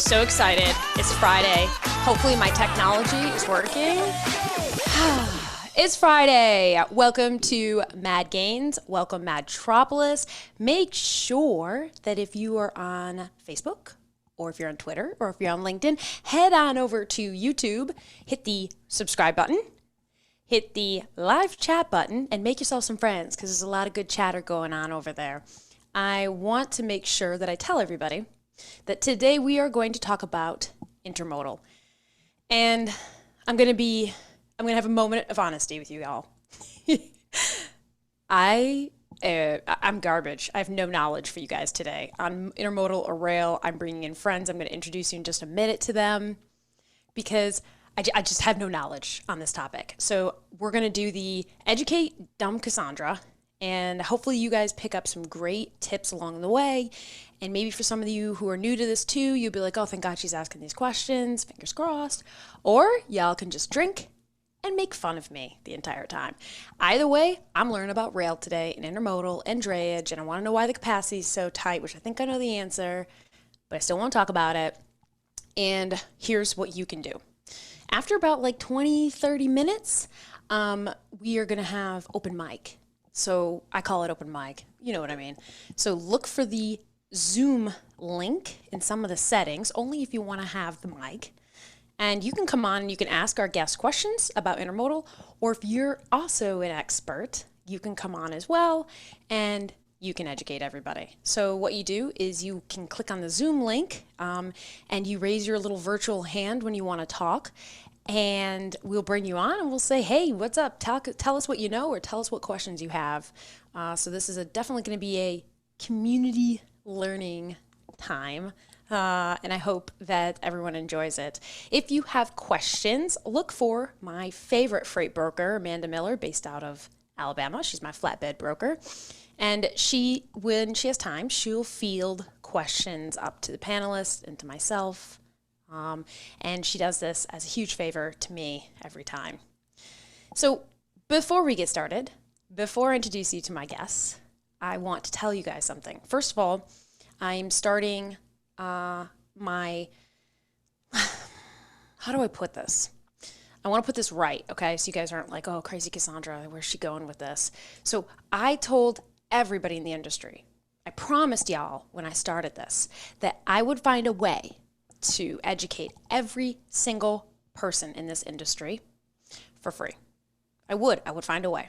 so excited. It's Friday. Hopefully my technology is working. It's Friday. Welcome to Mad Gains. Welcome Madtropolis. Make sure that if you are on Facebook or if you're on Twitter or if you're on LinkedIn, head on over to YouTube, hit the subscribe button, hit the live chat button, and make yourself some friends because there's a lot of good chatter going on over there. I want to make sure that I tell everybody that today we are going to talk about intermodal. And I'm going to have a moment of honesty with you all. I'm garbage. I have no knowledge for you guys today on intermodal or rail. I'm bringing in friends. I'm going to introduce you in just a minute to them because I just have no knowledge on this topic. So we're going to do the Educate Dumb Cassandra, and hopefully you guys pick up some great tips along the way. And maybe for some of you who are new to this too, you'll be like, oh, thank God she's asking these questions, fingers crossed. Or y'all can just drink and make fun of me the entire time. Either way, I'm learning about rail today and intermodal and drayage, and I want to know why the capacity is so tight, which I think I know the answer, but I still want to talk about it. And here's what you can do. After about like 20, 30 minutes, we are going to have open mic. So I call it open mic. You know what I mean. So look for the Zoom link in some of the settings, only if you want to have the mic. And you can come on and you can ask our guests questions about intermodal, or if you're also an expert, you can come on as well and you can educate everybody. So what you do is you can click on the Zoom link and you raise your little virtual hand when you want to talk, and we'll bring you on and we'll say, hey, what's up? Tell us what you know or tell us what questions you have. So this is definitely going to be a community learning time. And I hope that everyone enjoys it. If you have questions, look for my favorite freight broker, Amanda Miller, based out of Alabama. She's my flatbed broker. And when she has time, she'll field questions up to the panelists and to myself. And she does this as a huge favor to me every time. So before we get started, before I introduce you to my guests, I want to tell you guys something. First of all, I'm starting how do I put this? I want to put this right, okay? So you guys aren't like, oh, crazy Cassandra, where's she going with this? So I told everybody in the industry, I promised y'all when I started this, that I would find a way to educate every single person in this industry for free. I would find a way.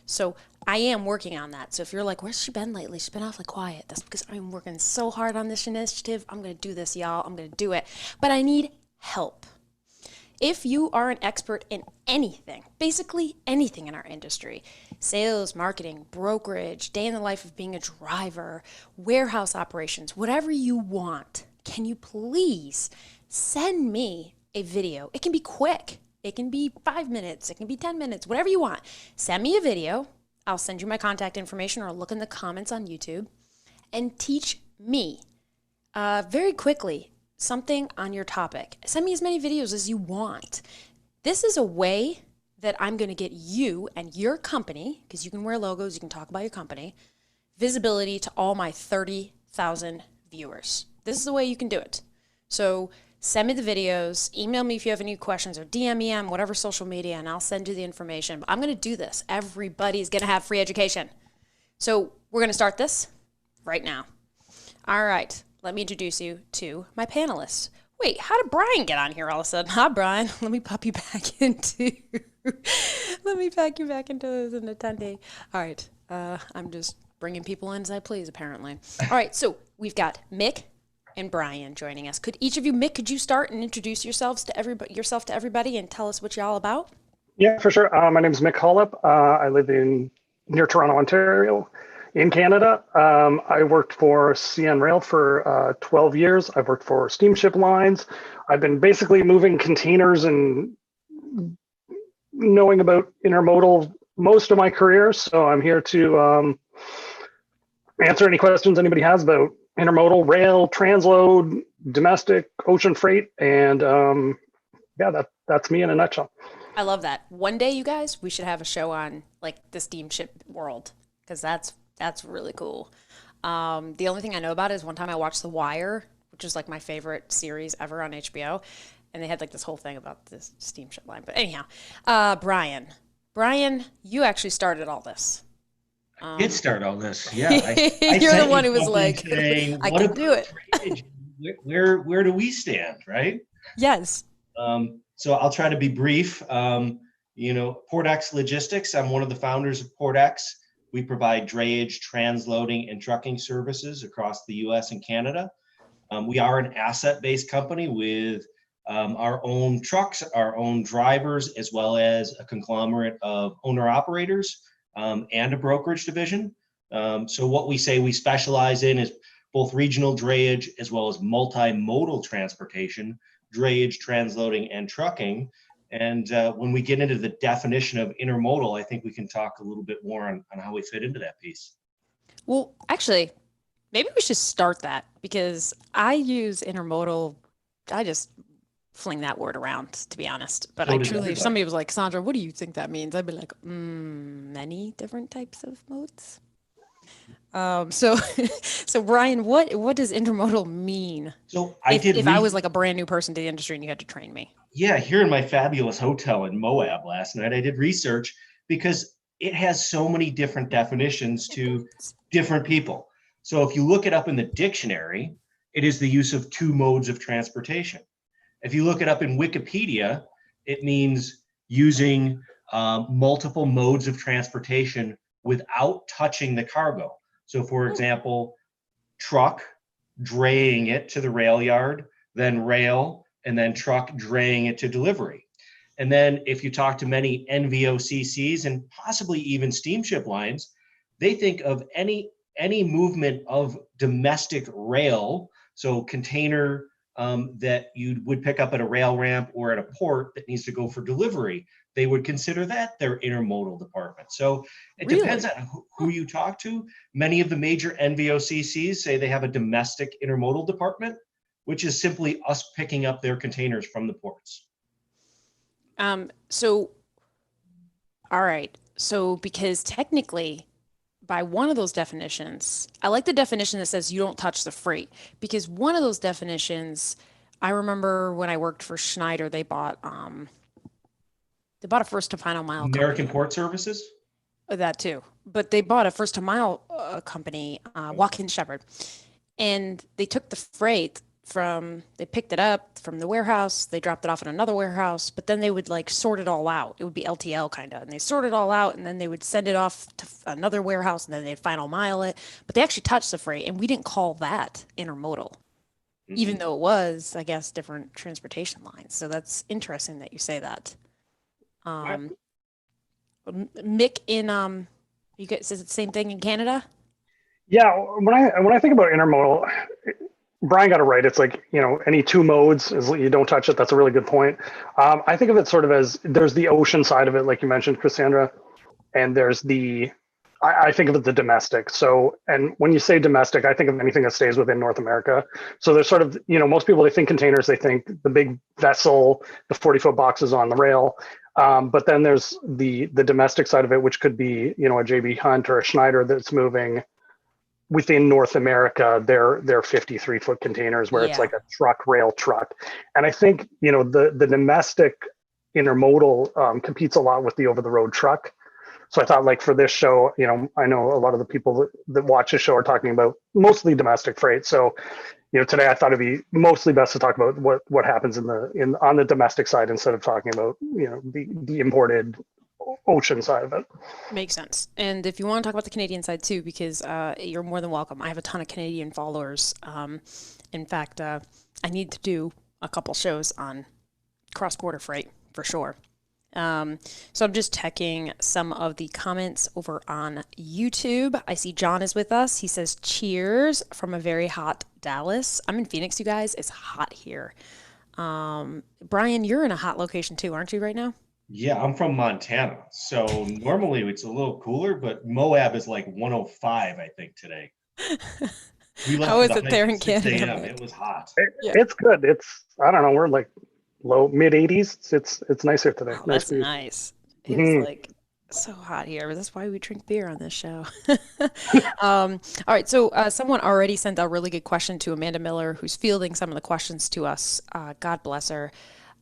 So I am working on that. So if you're like, where's she been lately? She's been awfully quiet. That's because I'm working so hard on this initiative. I'm going to do this, y'all. I'm going to do it. But I need help. If you are an expert in anything, basically anything in our industry, sales, marketing, brokerage, day in the life of being a driver, warehouse operations, whatever you want, can you please send me a video? It can be quick. It can be 5 minutes. It can be 10 minutes, whatever you want. Send me a video. I'll send you my contact information or look in the comments on YouTube and teach me very quickly something on your topic. Send me as many videos as you want. This is a way that I'm going to get you and your company, because you can wear logos, you can talk about your company, visibility to all my 30,000 viewers. This is the way you can do it. So send me the videos, email me if you have any questions, or DM me on whatever social media, and I'll send you the information. But I'm going to do this. Everybody's going to have free education. So we're going to start this right now. All right. Let me introduce you to my panelists. Wait, how did Brian get on here all of a sudden? Hi, Brian. Let me pop you back into as an attendee. All right. I'm just bringing people in as I please, apparently. All right. So we've got Mick and Brian joining us. Could each of you, Mick, could you start and introduce yourself to everybody and tell us what you're all about? Yeah, for sure. My name is Mick Holup. I live near Toronto, Ontario, in Canada. I worked for CN Rail for 12 years. I've worked for steamship lines. I've been basically moving containers and knowing about intermodal most of my career. So I'm here to answer any questions anybody has about intermodal, rail, transload, domestic, ocean freight, and that's me in a nutshell. I love that. One day, you guys, we should have a show on like the steamship world because that's really cool. The only thing I know about it is one time I watched The Wire which was like my favorite series ever on HBO. And they had like this whole thing about this steamship line. But anyhow, Brian, you actually started all this. Did start all this. Yeah. I You're the sent one you who was something like, saying, I what can do about it. Drayage? Where do we stand, right? Yes. So I'll try to be brief. PortX Logistics, I'm one of the founders of PortX. We provide drayage, transloading, and trucking services across the US and Canada. We are an asset-based company with our own trucks, our own drivers, as well as a conglomerate of owner-operators and a brokerage division. So what we say we specialize in is both regional drayage as well as multimodal transportation, drayage, transloading, and trucking. And when we get into the definition of intermodal, I think we can talk a little bit more on how we fit into that piece. Well, actually, maybe we should start that because I use intermodal. I just fling that word around, to be honest. But So I does truly, if everybody. somebody was like, Sandra, what do you think that means? I'd be like, many different types of modes. So, so Brian, what does intermodal mean? So I did If I was like a brand new person to the industry and you had to train me. Yeah, here in my fabulous hotel in Moab last night, I did research because it has so many different definitions to different people. So if you look it up in the dictionary, it is the use of two modes of transportation. If you look it up in Wikipedia, it means using multiple modes of transportation without touching the cargo. So for example, truck, draying it to the rail yard, then rail, and then truck draying it to delivery. And then if you talk to many NVOCCs and possibly even steamship lines, they think of any movement of domestic rail, so container that you would pick up at a rail ramp or at a port that needs to go for delivery, they would consider that their intermodal department. So it depends on who you talk to. Many of the major NVOCCs say they have a domestic intermodal department, which is simply us picking up their containers from the ports. So, all right. So, because technically, by one of those definitions, I like the definition that says you don't touch the freight, because one of those definitions, I remember when I worked for Schneider, they bought a first to final mile American company. Port Services? That too. But they bought a first to mile company, Walk-in Shepherd. And they took the freight they picked it up from the warehouse, they dropped it off in another warehouse, but then they would like sort it all out. It would be LTL kind of. And they sort it all out and then they would send it off to another warehouse and then they'd final mile it. But they actually touched the freight and we didn't call that intermodal, even though it was, I guess, different transportation lines. So that's interesting that you say that. Mick you guys, is it the same thing in Canada? Yeah, when I think about intermodal, Brian got it right. It's like, any two modes is you don't touch it. That's a really good point. I think of it sort of as there's the ocean side of it, like you mentioned, Cassandra, and there's I think of it the domestic. So, and when you say domestic, I think of anything that stays within North America. So there's sort of, most people, they think containers, they think the big vessel, the 40-foot boxes on the rail. But then there's the domestic side of it, which could be, a JB Hunt or a Schneider that's moving within North America, they're 53-foot containers where it's like a rail truck. And I think, the domestic intermodal competes a lot with the over-the-road truck. So I thought, like, for this show, I know a lot of the people that watch the show are talking about mostly domestic freight. So, today I thought it'd be mostly best to talk about what happens on the domestic side instead of talking about, the imported ocean side of it. Makes sense. And if you want to talk about the Canadian side too, because you're more than welcome. I have a ton of Canadian followers. In fact, I need to do a couple shows on cross-border freight for sure. So I'm just checking some of the comments over on YouTube. I see John is with us. He says, cheers from a very hot Dallas. I'm in Phoenix, you guys. It's hot here. Brian, you're in a hot location too, aren't you, right now? Yeah, I'm from Montana. So normally it's a little cooler, but Moab is like 105, I think, today. How is it there in Canada? It was hot. It's good. I don't know, we're like low mid 80s. It's nice here today. Oh, that's nice. It's like So hot here. That's why we drink beer on this show. All right. So someone already sent a really good question to Amanda Miller, who's fielding some of the questions to us. God bless her.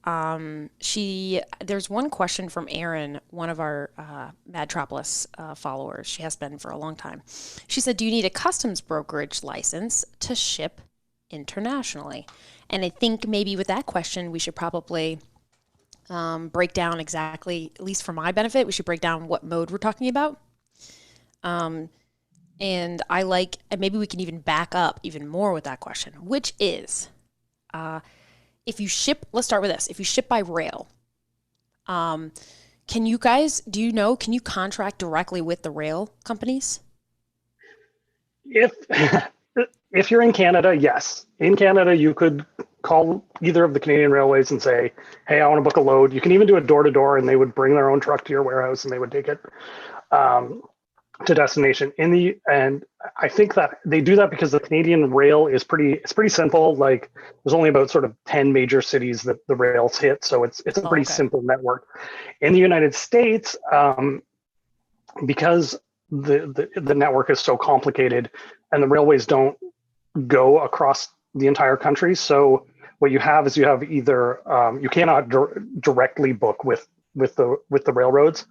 There's one question from Erin, one of our Madtropolis followers. She has been for a long time. She said, "Do you need a customs brokerage license to ship internationally?" And I think maybe with that question, we should probably break down exactly, at least for my benefit, we should break down what mode we're talking about. And maybe we can even back up even more with that question, which is, if you ship, let's start with this. If you ship by rail, can you contract directly with the rail companies? If you're in Canada, yes. In Canada, you could call either of the Canadian railways and say, hey, I want to book a load. You can even do it door to door, and they would bring their own truck to your warehouse and they would take it to destination. And I think that they do that because the Canadian rail is pretty simple. Like there's only about sort of 10 major cities that the rails hit. So it's a pretty simple network. In the United States, because the network is so complicated and the railways don't go across the entire country. So what you have is either you cannot directly book with the railroads,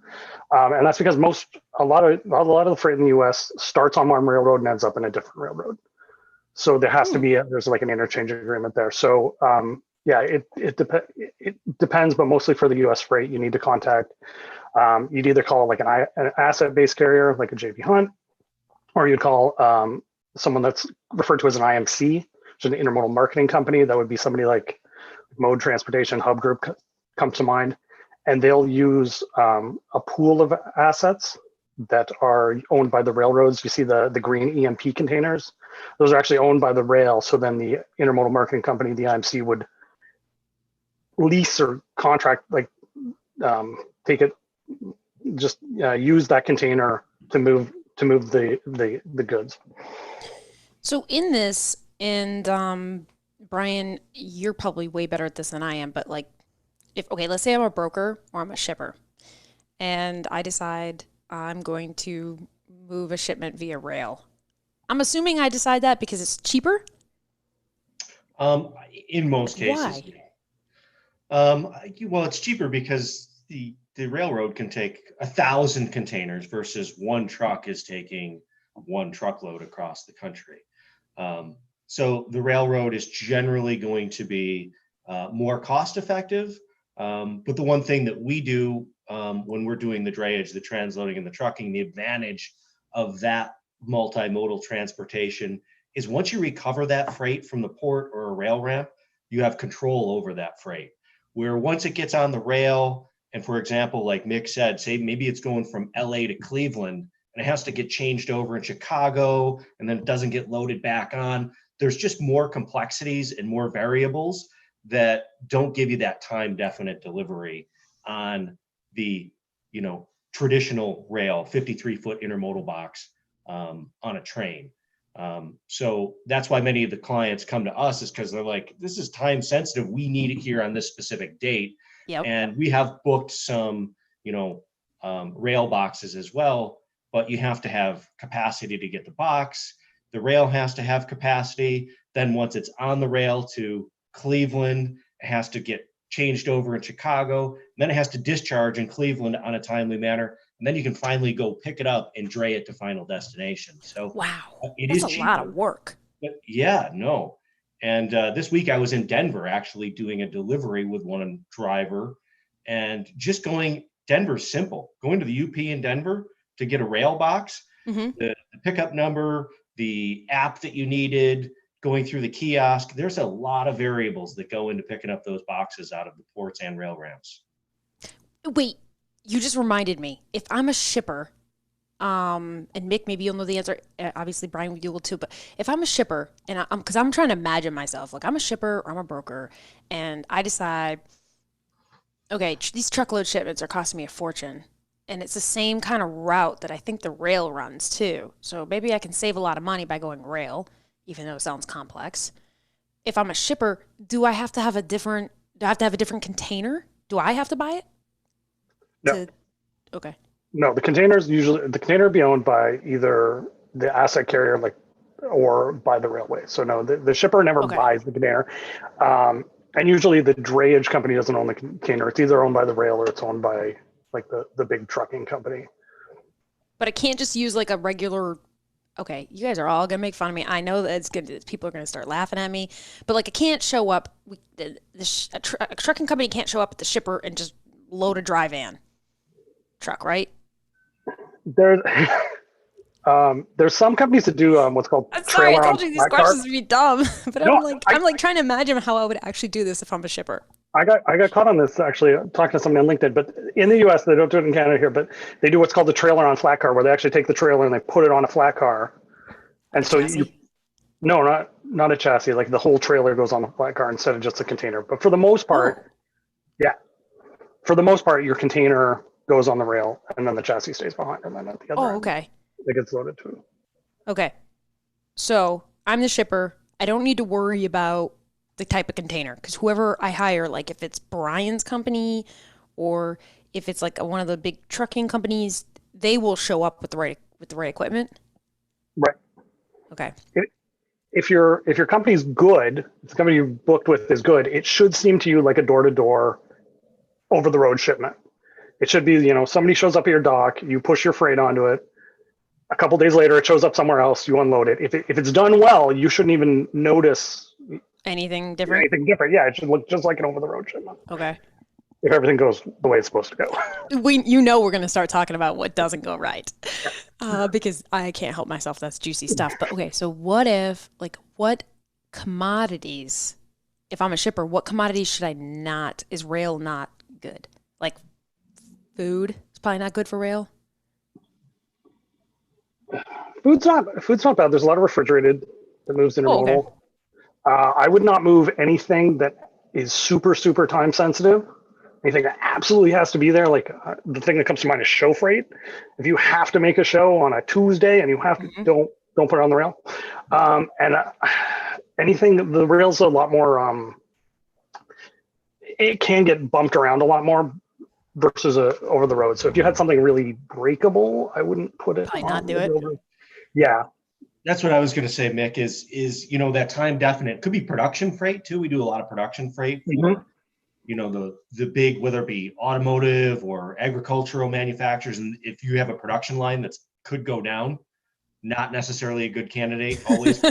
and that's because a lot of the freight in the U.S. starts on one railroad and ends up in a different railroad. So there has to be there's like an interchange agreement there. So it depends, but mostly for the U.S. freight, you need to contact. You'd either call like an asset-based carrier, like a J.B. Hunt, or you'd call someone that's referred to as an IMC, which is an intermodal marketing company. That would be somebody like Mode Transportation, Hub Group comes to mind. And they'll use a pool of assets that are owned by the railroads. You see the green EMP containers. Those are actually owned by the rail. So then the intermodal marketing company, the IMC, would lease or contract, take it, just use that container to move the goods. So in this, and Brian, you're probably way better at this than I am, but like, let's say I'm a broker or I'm a shipper, and I decide I'm going to move a shipment via rail. I'm assuming I decide that because it's cheaper? In most cases. Why? Well, it's cheaper because the railroad can take 1,000 containers versus one truck is taking one truckload across the country. So the railroad is generally going to be more cost effective. But the one thing that we do when we're doing the drayage, the transloading and the trucking, the advantage of that multimodal transportation is once you recover that freight from the port or a rail ramp, you have control over that freight. Where once it gets on the rail, and for example, like Mick said, say maybe it's going from LA to Cleveland and it has to get changed over in Chicago and then it doesn't get loaded back on. There's just more complexities and more variables that don't give you that time definite delivery on the, traditional rail, 53-foot intermodal box on a train. So that's why many of the clients come to us, is because they're like, this is time sensitive. We need it here on this specific date. Yep. And we have booked some, rail boxes as well, but you have to have capacity to get the box. The rail has to have capacity. Then once it's on the rail to Cleveland, it has to get changed over in Chicago. Then it has to discharge in Cleveland on a timely manner. And then you can finally go pick it up and dray it to final destination. So wow, that's a lot of work. But yeah, no. And this week I was in Denver actually doing a delivery with one driver, and just Denver's simple. Going to the UP in Denver to get a rail box, the pickup number, the app that you needed, going through the kiosk. There's a lot of variables that go into picking up those boxes out of the ports and rail ramps. Wait, you just reminded me. If I'm a shipper, and Mick, maybe you'll know the answer. Obviously, Brian, you will too. But if I'm a shipper, and because I'm trying to imagine myself, like I'm a shipper or I'm a broker, and I decide, okay, these truckload shipments are costing me a fortune, and it's the same kind of route that I think the rail runs too. So maybe I can save a lot of money by going rail, even though it sounds complex. If I'm a shipper, do I have to have a different container? Do I have to buy it? No. Okay. No, the container would be owned by either the asset carrier, like, or by the railway. So no, the shipper never Okay. buys the container. And usually the drayage company doesn't own the container. It's either owned by the rail or it's owned by like the big trucking company. But I can't just use like a regular. Okay, you guys are all gonna make fun of me. I know that it's good. People are gonna start laughing at me. But like, I can't show up. A trucking company can't show up at the shipper and just load a dry van truck, right? There's there's some companies that do what's called I'm sorry, I trailer on told you these flat car. questions would be dumb, but No, I'm like trying to imagine how I would actually do this if I'm a shipper. I got caught on this actually talking to someone on LinkedIn, but in the US, they don't do it in Canada here, but they do what's called the trailer on flat car, where they actually take the trailer and they put it on a flat car. And so no, not a chassis, like the whole trailer goes on the flat car instead of just a container. But for the most part, your container goes on the rail and then the chassis stays behind and then at the other end, okay. it gets loaded too. Okay. So I'm the shipper. I don't need to worry about the type of container because whoever I hire, like if it's Brian's company or if it's like one of the big trucking companies, they will show up with the right equipment. Right. Okay. If your company's good, if the company you booked with is good, it should seem to you like a door-to-door over-the-road shipment. It should be, somebody shows up at your dock, you push your freight onto it. A couple days later, it shows up somewhere else, you unload it. If it's done well, you shouldn't even notice anything different. Yeah, it should look just like an over-the-road shipment. Okay. If everything goes the way it's supposed to go. We're going to start talking about what doesn't go right, because I can't help myself. That's juicy stuff. But okay, so what commodities? If I'm a shipper, what commodities should I not? Is rail not good? Like food is probably not good for rail. Food's not bad. There's a lot of refrigerated that moves intermodal. Oh, okay. I would not move anything that is super, super time sensitive. Anything that absolutely has to be there, like the thing that comes to mind is show freight. If you have to make a show on a Tuesday and you have to, don't put it on the rail. Anything, the rail's a lot more, it can get bumped around a lot more versus over the road. So if you had something really breakable, I wouldn't put it. Probably not do it. Yeah. That's what I was going to say, Mick, is that time definite. Could be production freight too. We do a lot of production freight for, the big, whether it be automotive or agricultural manufacturers. And if you have a production line that could go down, not necessarily a good candidate always.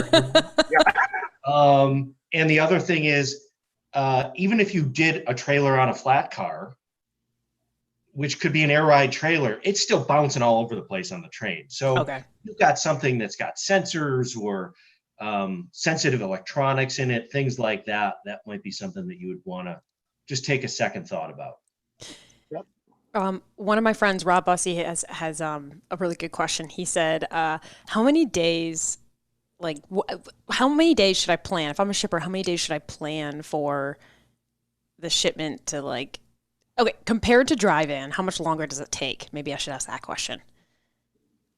And the other thing is, even if you did a trailer on a flat car, which could be an air ride trailer, it's still bouncing all over the place on the train. So you've got something that's got sensors or sensitive electronics in it, things like that. That might be something that you would want to just take a second thought about. One of my friends, Rob Bussey, has a really good question. He said, how many days should I plan? If I'm a shipper, how many days should I plan for the shipment to compared to dry van, how much longer does it take? Maybe I should ask that question.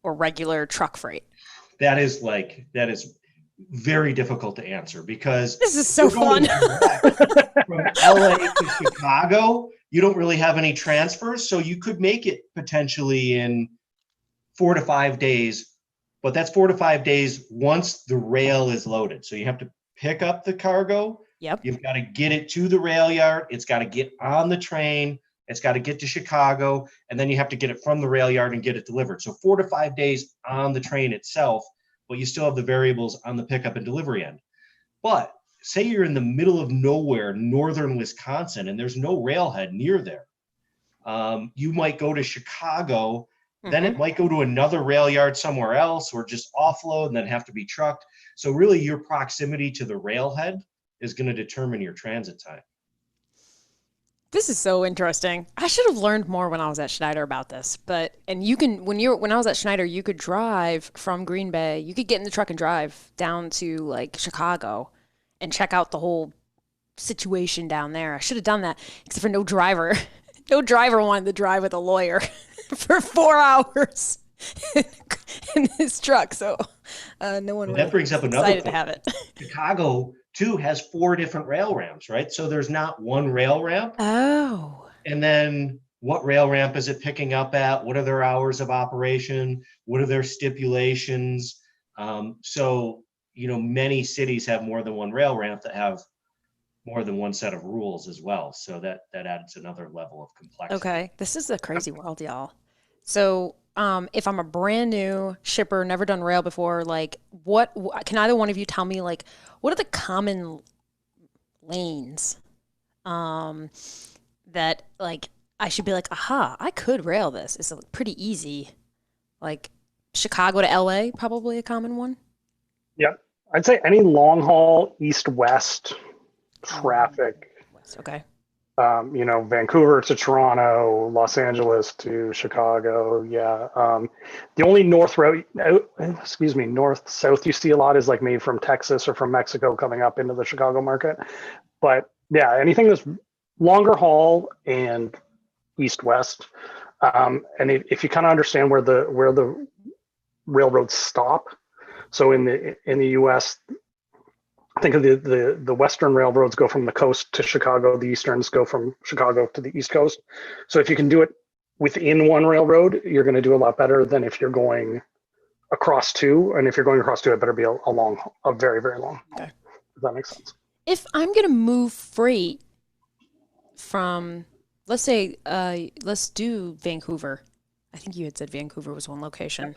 Or regular truck freight. That is very difficult to answer because this is so fun. From LA to Chicago, you don't really have any transfers. So you could make it potentially in 4 to 5 days, but that's 4 to 5 days once the rail is loaded. So you have to pick up the cargo. Yep. You've got to get it to the rail yard. It's got to get on the train. It's got to get to Chicago. And then you have to get it from the rail yard and get it delivered. So 4 to 5 days on the train itself, but you still have the variables on the pickup and delivery end. But say you're in the middle of nowhere, northern Wisconsin, and there's no railhead near there. You might go to Chicago, then it might go to another rail yard somewhere else or just offload and then have to be trucked. So really your proximity to the railhead is going to determine your transit time. This is so interesting. I should have learned more when I was at Schneider about this. When I was at Schneider, you could drive from Green Bay. You could get in the truck and drive down to Chicago and check out the whole situation down there. I should have done that, except for no driver. No driver wanted to drive with a lawyer for 4 hours in his truck. So no one. That brings up another point. To have it. Chicago too has 4 different rail ramps, right? So there's not one rail ramp. Oh. And then what rail ramp is it picking up at? What are their hours of operation? What are their stipulations? So, many cities have more than one rail ramp that have more than one set of rules as well. So that adds another level of complexity. Okay, this is a crazy world, y'all. So, if I'm a brand new shipper, never done rail before, like, what can either one of you tell me, like, what are the common lanes, that like I should be like, aha, I could rail this. It's pretty easy. Like Chicago to LA, probably a common one. Yeah, I'd say any long haul east-west traffic. Okay. Vancouver to Toronto, Los Angeles to Chicago. Yeah. The only north-south you see a lot is like made from Texas or from Mexico coming up into the Chicago market. But yeah, anything that's longer haul and east-west. And if you kind of understand where the railroads stop. So in the U.S., think of the Western railroads go from the coast to Chicago. The Easterns go from Chicago to the East Coast. So if you can do it within one railroad, you're going to do a lot better than if you're going across two. And if you're going across two, it better be a very, very long. Okay. Does that make sense? If I'm going to move freight from, let's say, let's do Vancouver. I think you had said Vancouver was one location.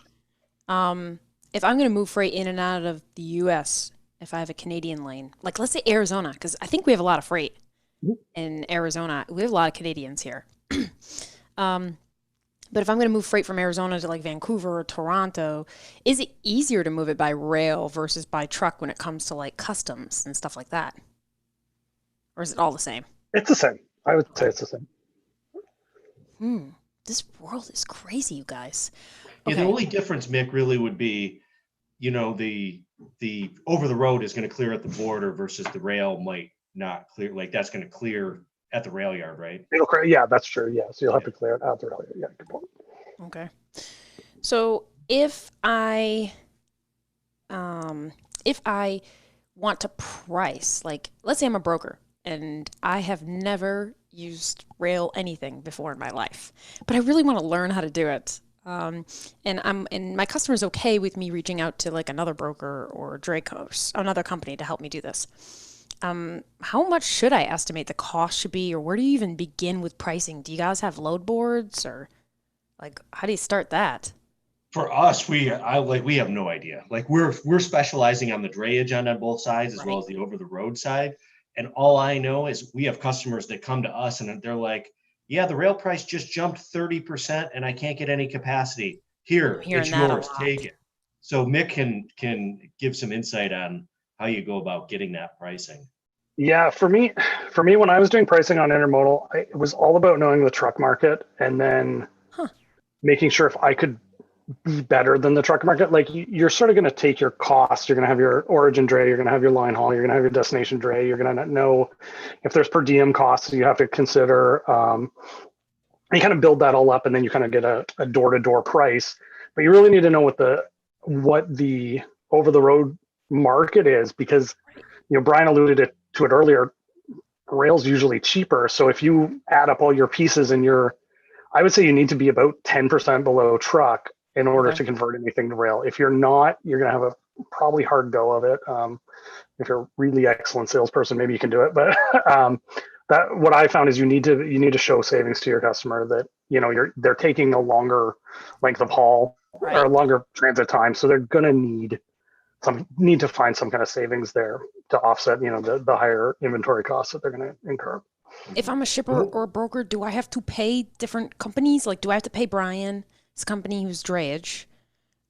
If I'm going to move freight in and out of the U.S., if I have a Canadian lane, like let's say Arizona, because I think we have a lot of freight in Arizona. We have a lot of Canadians here. But if I'm going to move freight from Arizona to like Vancouver or Toronto, is it easier to move it by rail versus by truck when it comes to like customs and stuff like that? Or is it all the same? It's the same. I would say it's the same. This world is crazy, you guys. Okay. Yeah, the only difference, Mick, really would be, the over the road is going to clear at the border versus the rail might not clear. Like that's going to clear at the rail yard, right? Yeah, that's true. Yeah, so you'll have to clear it out the rail yard. Yeah, good point. Okay. So if I want to price, like let's say I'm a broker and I have never used rail anything before in my life, but I really want to learn how to do it. And my customer's okay with me reaching out to like another broker or Drayage, another company to help me do this. How much should I estimate the cost should be, or where do you even begin with pricing? Do you guys have load boards, or like how do you start that? For us, we have no idea. Like we're specializing on the drayage on both sides as well as the over the road side. And all I know is we have customers that come to us and they're like, yeah, the rail price just jumped 30% and I can't get any capacity. Here, it's yours, take it. So Mick can give some insight on how you go about getting that pricing. Yeah, for me, when I was doing pricing on Intermodal, it was all about knowing the truck market and then making sure if I could be better than the truck market. Like you're sort of going to take your costs. You're going to have your origin dray. You're going to have your line haul. You're going to have your destination dray. You're going to know if there's per diem costs you have to consider. You kind of build that all up, and then you kind of get a door-to-door price. But you really need to know what the over-the-road market is, because Brian alluded to it earlier. Rail's usually cheaper. So if you add up all your pieces and I would say you need to be about 10% below truck in order to convert anything to rail. If you're not, you're going to have a probably hard go of it. If you're a really excellent salesperson, maybe you can do it. But that what I found is you need to show savings to your customer that they're taking a longer length of haul or a longer transit time, so they're going to need to find some kind of savings there to offset the higher inventory costs that they're going to incur. If I'm a shipper or a broker, do I have to pay different companies? Like, do I have to pay Brian's company, who's Drayage,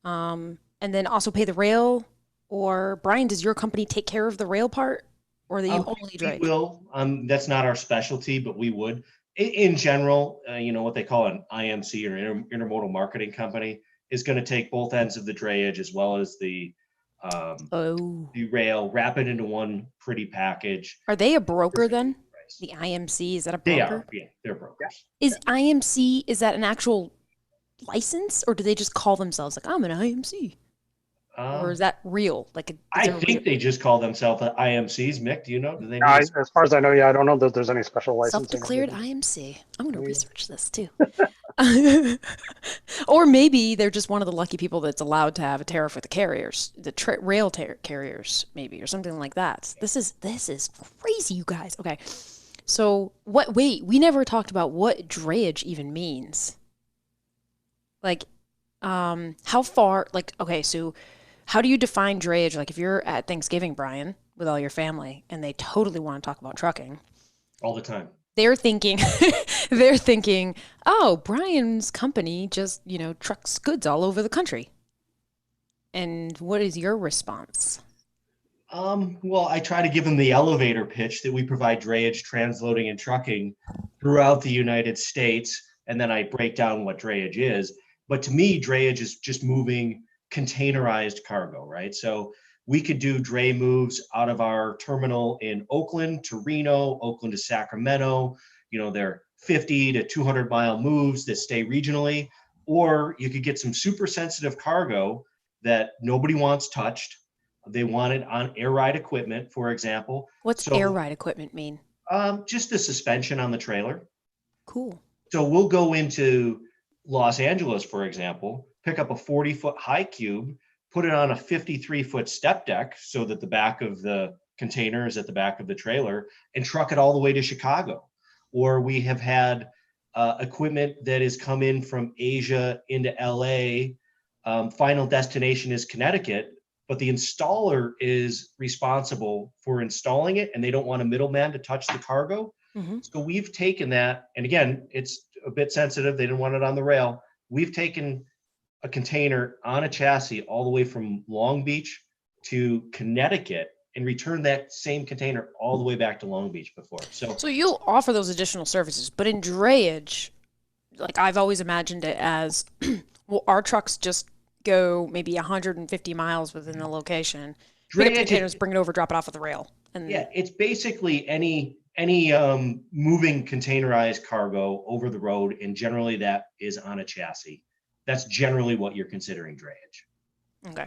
and then also pay the rail? Or Brian, does your company take care of the rail part, or you only Drayage? We will. That's not our specialty, but we would. In general, what they call an IMC or intermodal marketing company is going to take both ends of the drayage as well as the rail, wrap it into one pretty package. Are they a broker then? The IMC, is that a broker? They are, yeah, they're brokers. Is IMC, is that an actual license, or do they just call themselves like, I'm an IMC? Or is that real? Like, I think they just call themselves IMCs. Mick, do you know? Do they As far as I know, yeah, I don't know that there's any special licensing. Self-declared IMC. I'm going to research this too. Or maybe they're just one of the lucky people that's allowed to have a tariff with the carriers, the rail carriers, maybe, or something like that. This is crazy, you guys. Okay, so what? Wait, we never talked about what drayage even means. Like, how far? Like, okay, so how do you define drayage? Like, if you're at Thanksgiving, Brian, with all your family, and they totally want to talk about trucking all the time. They're thinking, oh, Brian's company just, trucks goods all over the country. And what is your response? Well, I try to give them the elevator pitch that we provide drayage, transloading, and trucking throughout the United States. And then I break down what drayage is. But to me, drayage is just moving containerized cargo, right? So we could do dray moves out of our terminal in Oakland to Reno, Oakland to Sacramento. They're 50 to 200 mile moves that stay regionally. Or you could get some super sensitive cargo that nobody wants touched. They want it on air ride equipment, for example. What's air ride equipment mean? Just the suspension on the trailer. Cool. So we'll go into Los Angeles, for example, pick up a 40-foot high cube, put it on a 53-foot step deck so that the back of the container is at the back of the trailer, and truck it all the way to Chicago. Or we have had equipment that has come in from Asia into LA. Final destination is Connecticut, but the installer is responsible for installing it, and they don't want a middleman to touch the cargo. Mm-hmm. So we've taken that, and again, it's a bit sensitive. They didn't want it on the rail. We've taken a container on a chassis all the way from Long Beach to Connecticut and returned that same container all the way back to Long Beach before. So you'll offer those additional services, but in drayage, like I've always imagined it as, well, our trucks just go maybe 150 miles within the location. Pick up the containers, bring it over, drop it off at the rail. And yeah, it's basically any moving containerized cargo over the road, and generally that is on a chassis. That's generally what you're considering drayage. Okay.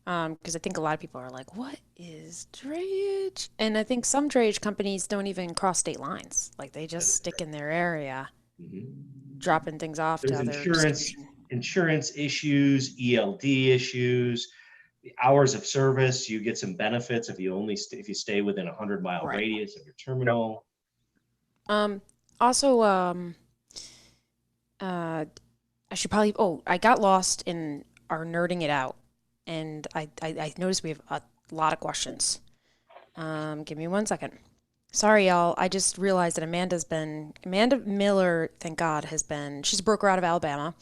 Because I think a lot of people are like, what is drayage? And I think some drayage companies don't even cross state lines. Like they just stick in their area, dropping things off to others. Insurance issues, ELD issues, the hours of service. You get some benefits if you stay within a 100-mile radius of your terminal. Also, I should probably. Oh, I got lost in our nerding it out, and I noticed we have a lot of questions. Give me 1 second. Sorry, y'all. I just realized that Amanda Miller, thank God, she's a broker out of Alabama,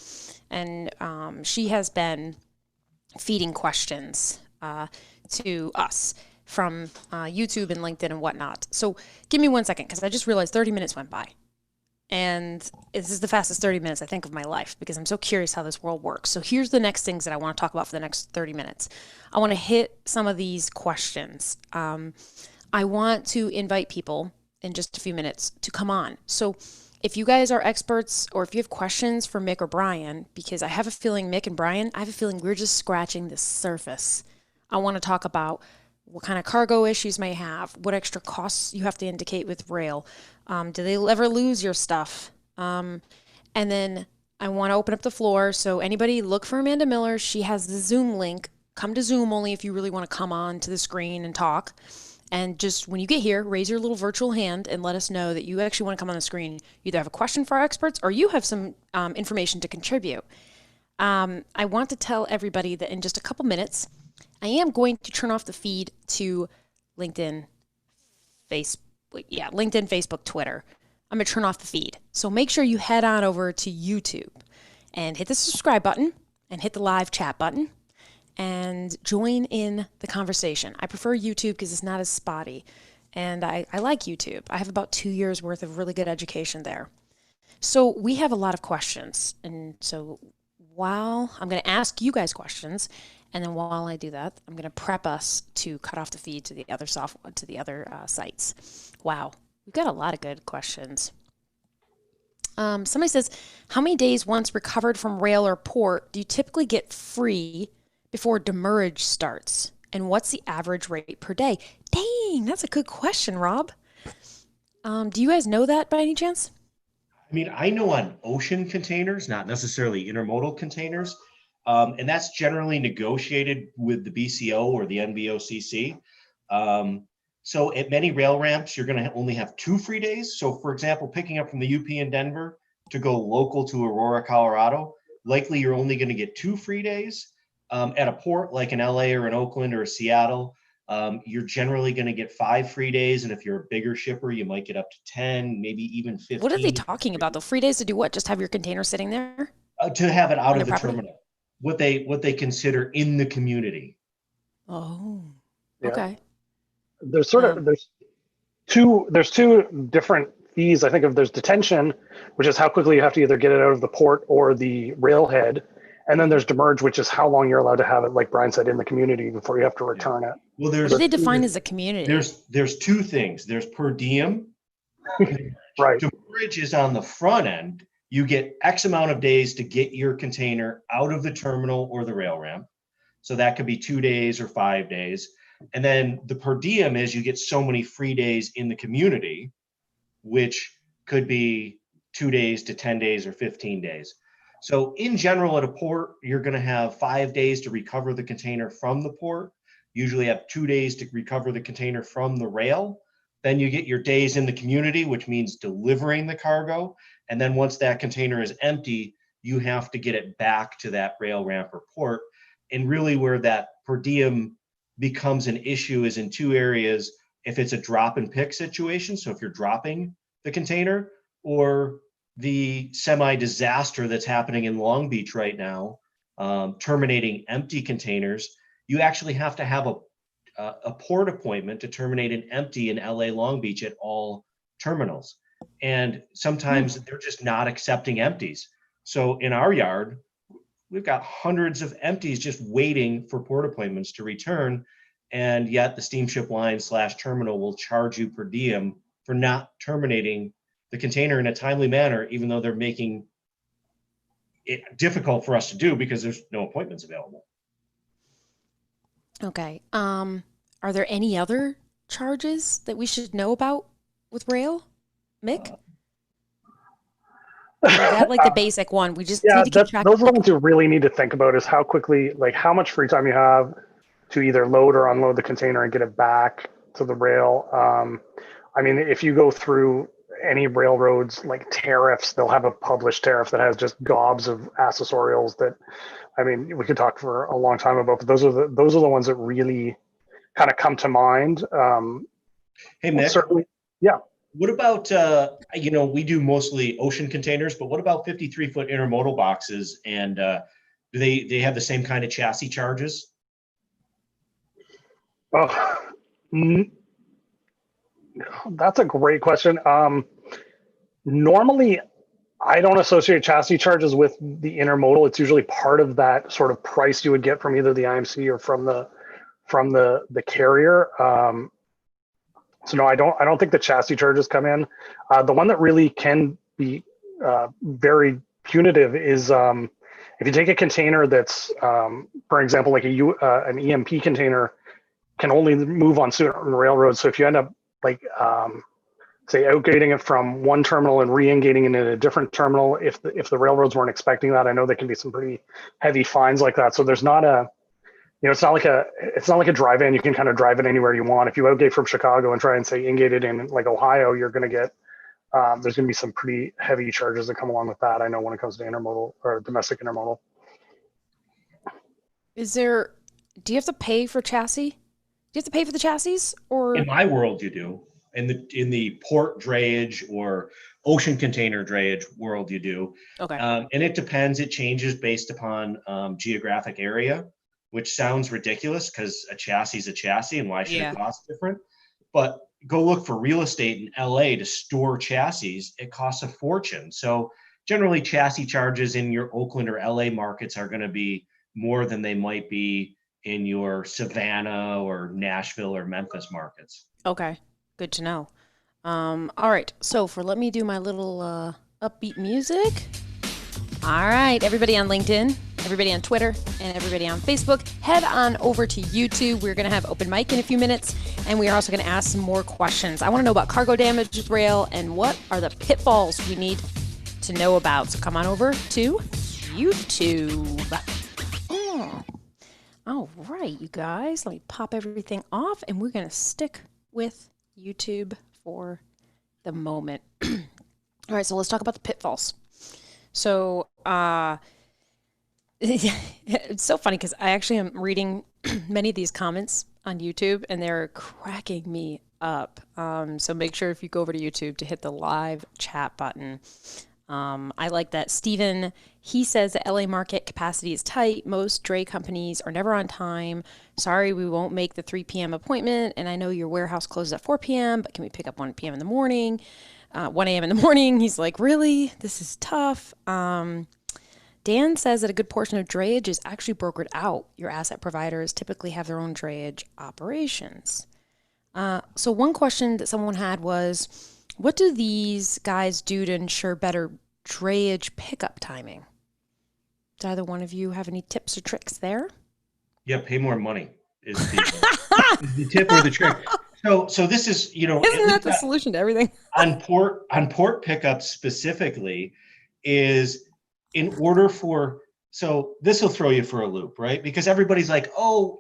and she has been feeding questions to us from YouTube and LinkedIn and whatnot. So give me 1 second, because I just realized 30 minutes went by. And this is the fastest 30 minutes I think of my life, because I'm so curious how this world works. So here's the next things that I want to talk about for the next 30 minutes. I want to hit some of these questions. I want to invite people in just a few minutes to come on. So if you guys are experts, or if you have questions for Mick or Brian, because I have a feeling Mick and Brian, I have a feeling we're just scratching the surface. I want to talk about what kind of cargo issues may have, what extra costs you have to indicate with rail. Do they ever lose your stuff? And then I want to open up the floor. So anybody look for Amanda Miller. She has the Zoom link. Come to Zoom only if you really want to come on to the screen and talk. And just when you get here, raise your little virtual hand and let us know that you actually want to come on the screen. You either have a question for our experts or you have some information to contribute. I want to tell everybody that in just a couple minutes, I am going to turn off the feed to LinkedIn, Facebook, Twitter. I'm going to turn off the feed. So make sure you head on over to YouTube and hit the subscribe button and hit the live chat button and join in the conversation. I prefer YouTube because it's not as spotty, and I like YouTube. I have about 2 years worth of really good education there. So we have a lot of questions, and so while I'm going to ask you guys questions, and then while I do that, I'm going to prep us to cut off the feed to the other sites. Wow, we've got a lot of good questions. Somebody says, how many days once recovered from rail or port do you typically get free before demurrage starts? And what's the average rate per day? Dang, that's a good question, Rob. Do you guys know that by any chance? I mean, I know on ocean containers, not necessarily intermodal containers, and that's generally negotiated with the BCO or the NVOCC. So at many rail ramps, you're going to only have 2 free days. So for example, picking up from the UP in Denver to go local to Aurora, Colorado, likely you're only going to get 2 free days. At a port like in LA or in Oakland or Seattle, you're generally going to get 5 free days. And if you're a bigger shipper, you might get up to 10, maybe even 15. What are they talking about though? Free days to do what? Just have your container sitting there? To have it out of the property? terminal. What they consider in the community. Oh, Yeah. okay. There's two different fees. I think of there's detention, which is how quickly you have to either get it out of the port or the railhead. And then there's demurrage, which is how long you're allowed to have it, like Brian said, in the community before you have to return it. Well, What do they define as a community? There's 2 things. There's per diem. Right. Demurrage is on the front end. You get X amount of days to get your container out of the terminal or the rail ramp. So that could be 2 days or 5 days. And then the per diem is you get so many free days in the community, which could be 2 days to 10 days or 15 days. So in general, at a port, you're going to have 5 days to recover the container from the port. Usually have 2 days to recover the container from the rail. Then you get your days in the community, which means delivering the cargo. And then once that container is empty, you have to get it back to that rail ramp or port. And really where that per diem becomes an issue is in 2 areas. If it's a drop and pick situation, so if you're dropping the container, or the semi-disaster that's happening in Long Beach right now, terminating empty containers, you actually have to have a port appointment to terminate an empty in LA Long Beach at all terminals. And sometimes they're just not accepting empties. So in our yard, we've got hundreds of empties just waiting for port appointments to return. And yet the steamship line / terminal will charge you per diem for not terminating the container in a timely manner, even though they're making it difficult for us to do because there's no appointments available. Okay. Are there any other charges that we should know about with rail, Mick? Or is that like the basic one? We just need to keep track. Those are the ones you really need to think about is how quickly, like how much free time you have to either load or unload the container and get it back to the rail. I mean, if you go through any railroads like tariffs, they'll have a published tariff that has just gobs of accessorials that, I mean, we could talk for a long time about, but those are the ones that really kind of come to mind. Hey, Mick. Certainly, yeah. What about, we do mostly ocean containers, but what about 53-foot intermodal boxes? And do they have the same kind of chassis charges? Oh, that's a great question. Normally, I don't associate chassis charges with the intermodal. It's usually part of that sort of price you would get from either the IMC or from the carrier. So no, I don't think the chassis charges come in. The one that really can be very punitive is if you take a container that's, for example, like an EMP container can only move on certain railroads. So if you end up like say outgating it from one terminal and re-ingating it in a different terminal, if the railroads weren't expecting that, I know there can be some pretty heavy fines like that. So there's not it's not like a drive-in. You can kind of drive it anywhere you want. If you outgate from Chicago and try and say ingate it in like Ohio, you're going to get there's going to be some pretty heavy charges that come along with that. I know when it comes to intermodal or domestic intermodal. Do you have to pay for chassis? Do you have to pay for the chassis, or in my world you do? In the port drayage or ocean container drayage world you do. Okay. And it depends. It changes based upon geographic area, which sounds ridiculous because a chassis is a chassis, and why should it cost different? But go look for real estate in LA to store chassis. It costs a fortune. So generally, chassis charges in your Oakland or LA markets are going to be more than they might be in your Savannah or Nashville or Memphis markets. Okay, good to know. All right, so let me do my little upbeat music. All right, everybody on LinkedIn, everybody on Twitter and everybody on Facebook, head on over to YouTube. We're going to have open mic in a few minutes, and we are also going to ask some more questions. I want to know about cargo damage with rail and what are the pitfalls we need to know about. So come on over to YouTube. All right, you guys, let me pop everything off, and we're going to stick with YouTube for the moment. All right, so let's talk about the pitfalls. So, it's so funny because I actually am reading many of these comments on YouTube and they're cracking me up. So make sure if you go over to YouTube to hit the live chat button. I like that. Steven, he says the LA market capacity is tight. Most dray companies are never on time. Sorry, we won't make the 3 p.m. appointment. And I know your warehouse closes at 4 p.m., but can we pick up 1 p.m. in the morning? 1 a.m. in the morning. He's like, really? This is tough. Dan says that a good portion of drayage is actually brokered out. Your asset providers typically have their own drayage operations. So one question that someone had was, what do these guys do to ensure better drayage pickup timing? Does either one of you have any tips or tricks there? Yeah, pay more money is the tip or the trick. So this is, isn't that the solution to everything? on port pickup specifically is in order for, so this will throw you for a loop, right? Because everybody's like, oh,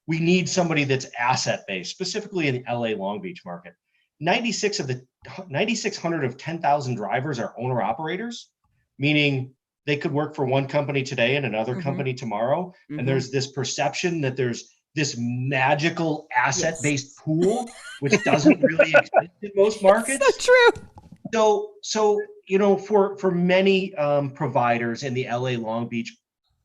we need somebody that's asset based, specifically in the LA Long Beach market. 9,600 of 10,000 drivers are owner operators, meaning they could work for one company today and another company tomorrow. And there's this perception that there's this magical asset-based pool, which doesn't really exist in most markets. It's so true. So for many providers in the LA Long Beach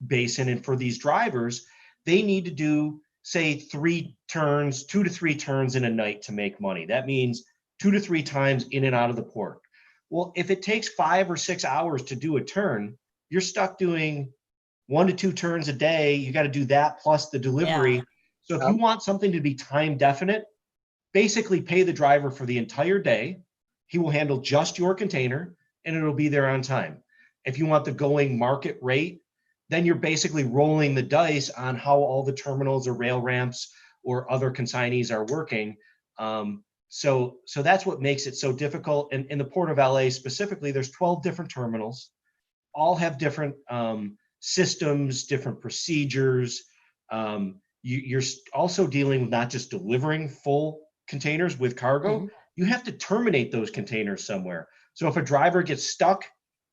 basin and for these drivers, they need to do, say, 2 to 3 turns in a night to make money. That means 2 to 3 times in and out of the port. Well, if it takes 5 or 6 hours to do a turn, you're stuck doing 1 to 2 turns a day. You got to do that plus the delivery. Yeah. So if you want something to be time definite, basically pay the driver for the entire day. He will handle just your container and it'll be there on time. If you want the going market rate, then you're basically rolling the dice on how all the terminals or rail ramps or other consignees are working. So that's what makes it so difficult. And in the Port of LA specifically, there's 12 different terminals, all have different systems, different procedures. You're also dealing with not just delivering full containers with cargo, you have to terminate those containers somewhere. So if a driver gets stuck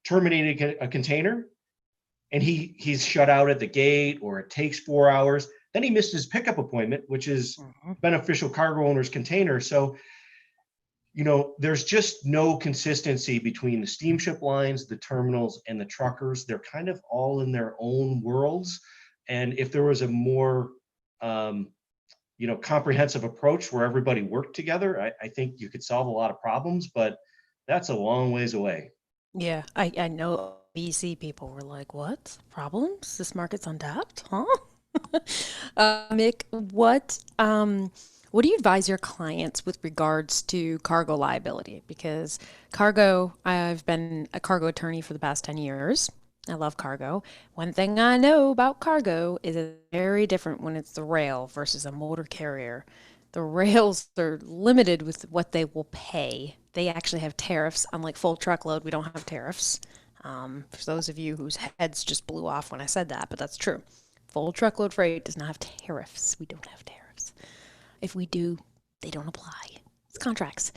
terminating a container and he's shut out at the gate or it takes 4 hours, then he missed his pickup appointment, which is beneficial cargo owner's container. So, there's just no consistency between the steamship lines, the terminals, and the truckers. They're kind of all in their own worlds. And if there was a more, comprehensive approach where everybody worked together, I think you could solve a lot of problems, but that's a long ways away. Yeah, I know BC people were like, what? Problems? This market's untapped? Huh? Mick, what do you advise your clients with regards to cargo liability? Because I've been a cargo attorney for the past 10 years. I love cargo. One thing I know about cargo is it's very different when it's the rail versus a motor carrier. The rails are limited with what they will pay. They actually have tariffs. Unlike full truckload, we don't have tariffs. For those of you whose heads just blew off when I said that, but that's true. Full truckload freight does not have tariffs. We don't have tariffs. If we do, they don't apply. It's contracts.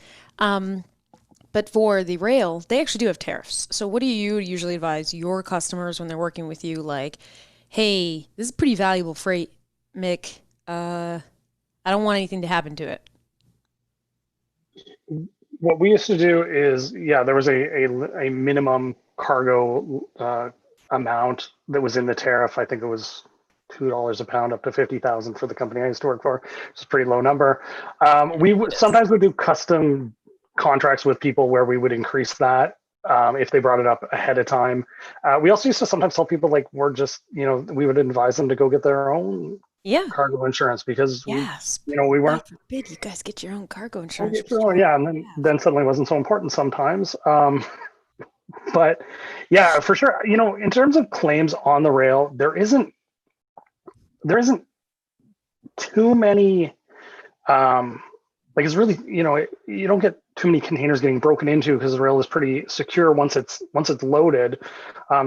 But for the rail, they actually do have tariffs. So what do you usually advise your customers when they're working with you? Like, hey, this is pretty valuable freight, Mick. I don't want anything to happen to it. What we used to do is, there was a minimum cargo amount that was in the tariff. I think it was $2 a pound up to 50,000 for the company I used to work for. It's a pretty low number. Sometimes we do custom contracts with people where we would increase that if they brought it up ahead of time. We also used to sometimes tell people like we would advise them to go get their own cargo insurance because we weren't. God forbid you guys get your own cargo insurance. And then suddenly it wasn't so important sometimes. But yeah, for sure. In terms of claims on the rail, there isn't too many. It's really, you don't get too many containers getting broken into because the rail is pretty secure once it's loaded.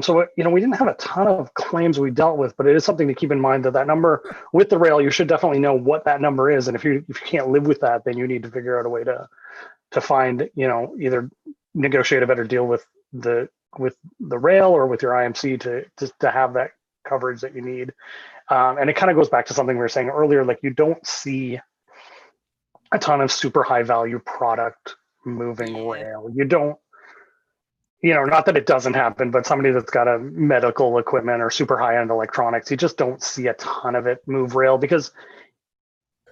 So we didn't have a ton of claims we dealt with, but it is something to keep in mind that number with the rail, you should definitely know what that number is, and if you can't live with that, then you need to figure out a way to find, either negotiate a better deal with the rail or with your IMC to have that coverage that you need. And it kind of goes back to something we were saying earlier, like you don't see a ton of super high value product moving rail. You don't, not that it doesn't happen, but somebody that's got a medical equipment or super high end electronics, you just don't see a ton of it move rail because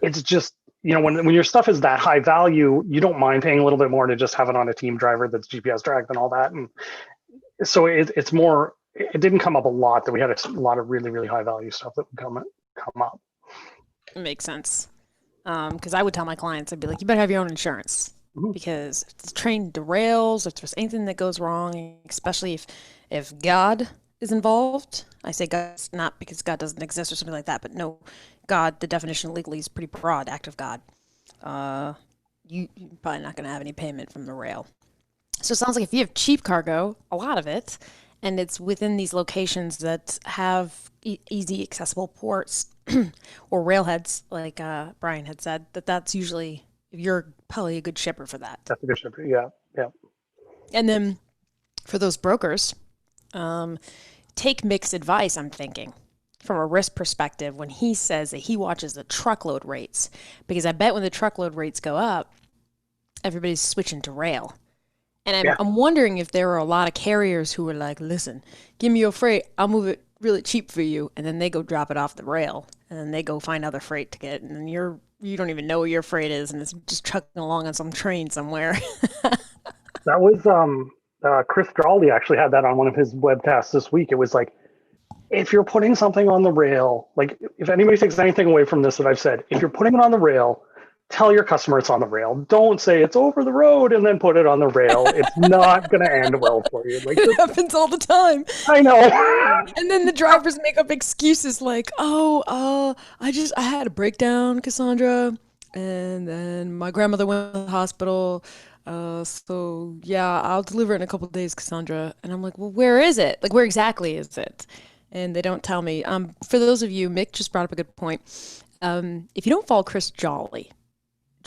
it's just, when your stuff is that high value, you don't mind paying a little bit more to just have it on a team driver that's GPS dragged and all that. And so it's more, it didn't come up a lot that we had a lot of really, really high value stuff that would come up. It makes sense. Because I would tell my clients, I'd be like, you better have your own insurance. Mm-hmm. Because if the train derails, if there's anything that goes wrong, especially if God is involved. I say God not because God doesn't exist or something like that, but no, God, the definition legally is pretty broad, act of God. You're probably not going to have any payment from the rail. So it sounds like if you have cheap cargo, a lot of it, and it's within these locations that have easy accessible ports or railheads, like Brian had said, that's usually, you're probably a good shipper for that. That's a good shipper, yeah. And then for those brokers, take Mick's advice, I'm thinking, from a risk perspective, when he says that he watches the truckload rates, because I bet when the truckload rates go up, everybody's switching to rail. And I'm wondering if there are a lot of carriers who are like, listen, give me your freight, I'll move it really cheap for you, and then they go drop it off the rail, and then they go find other freight to get, and then you don't even know where your freight is, and it's just trucking along on some train somewhere. That was Chris Drawley actually had that on one of his webcasts this week. It was like, if you're putting something on the rail, like if anybody takes anything away from this that I've said, if you're putting it on the rail, tell your customer it's on the rail. Don't say it's over the road and then put it on the rail. It's not going to end well for you. Like, it happens all the time. I know. And then the drivers make up excuses like, I had a breakdown, Cassandra, and then my grandmother went to the hospital. So yeah, I'll deliver it in a couple of days, Cassandra. And I'm like, well, where is it? Like, where exactly is it? And they don't tell me. For those of you, Mick just brought up a good point. If you don't follow Chris Jolly,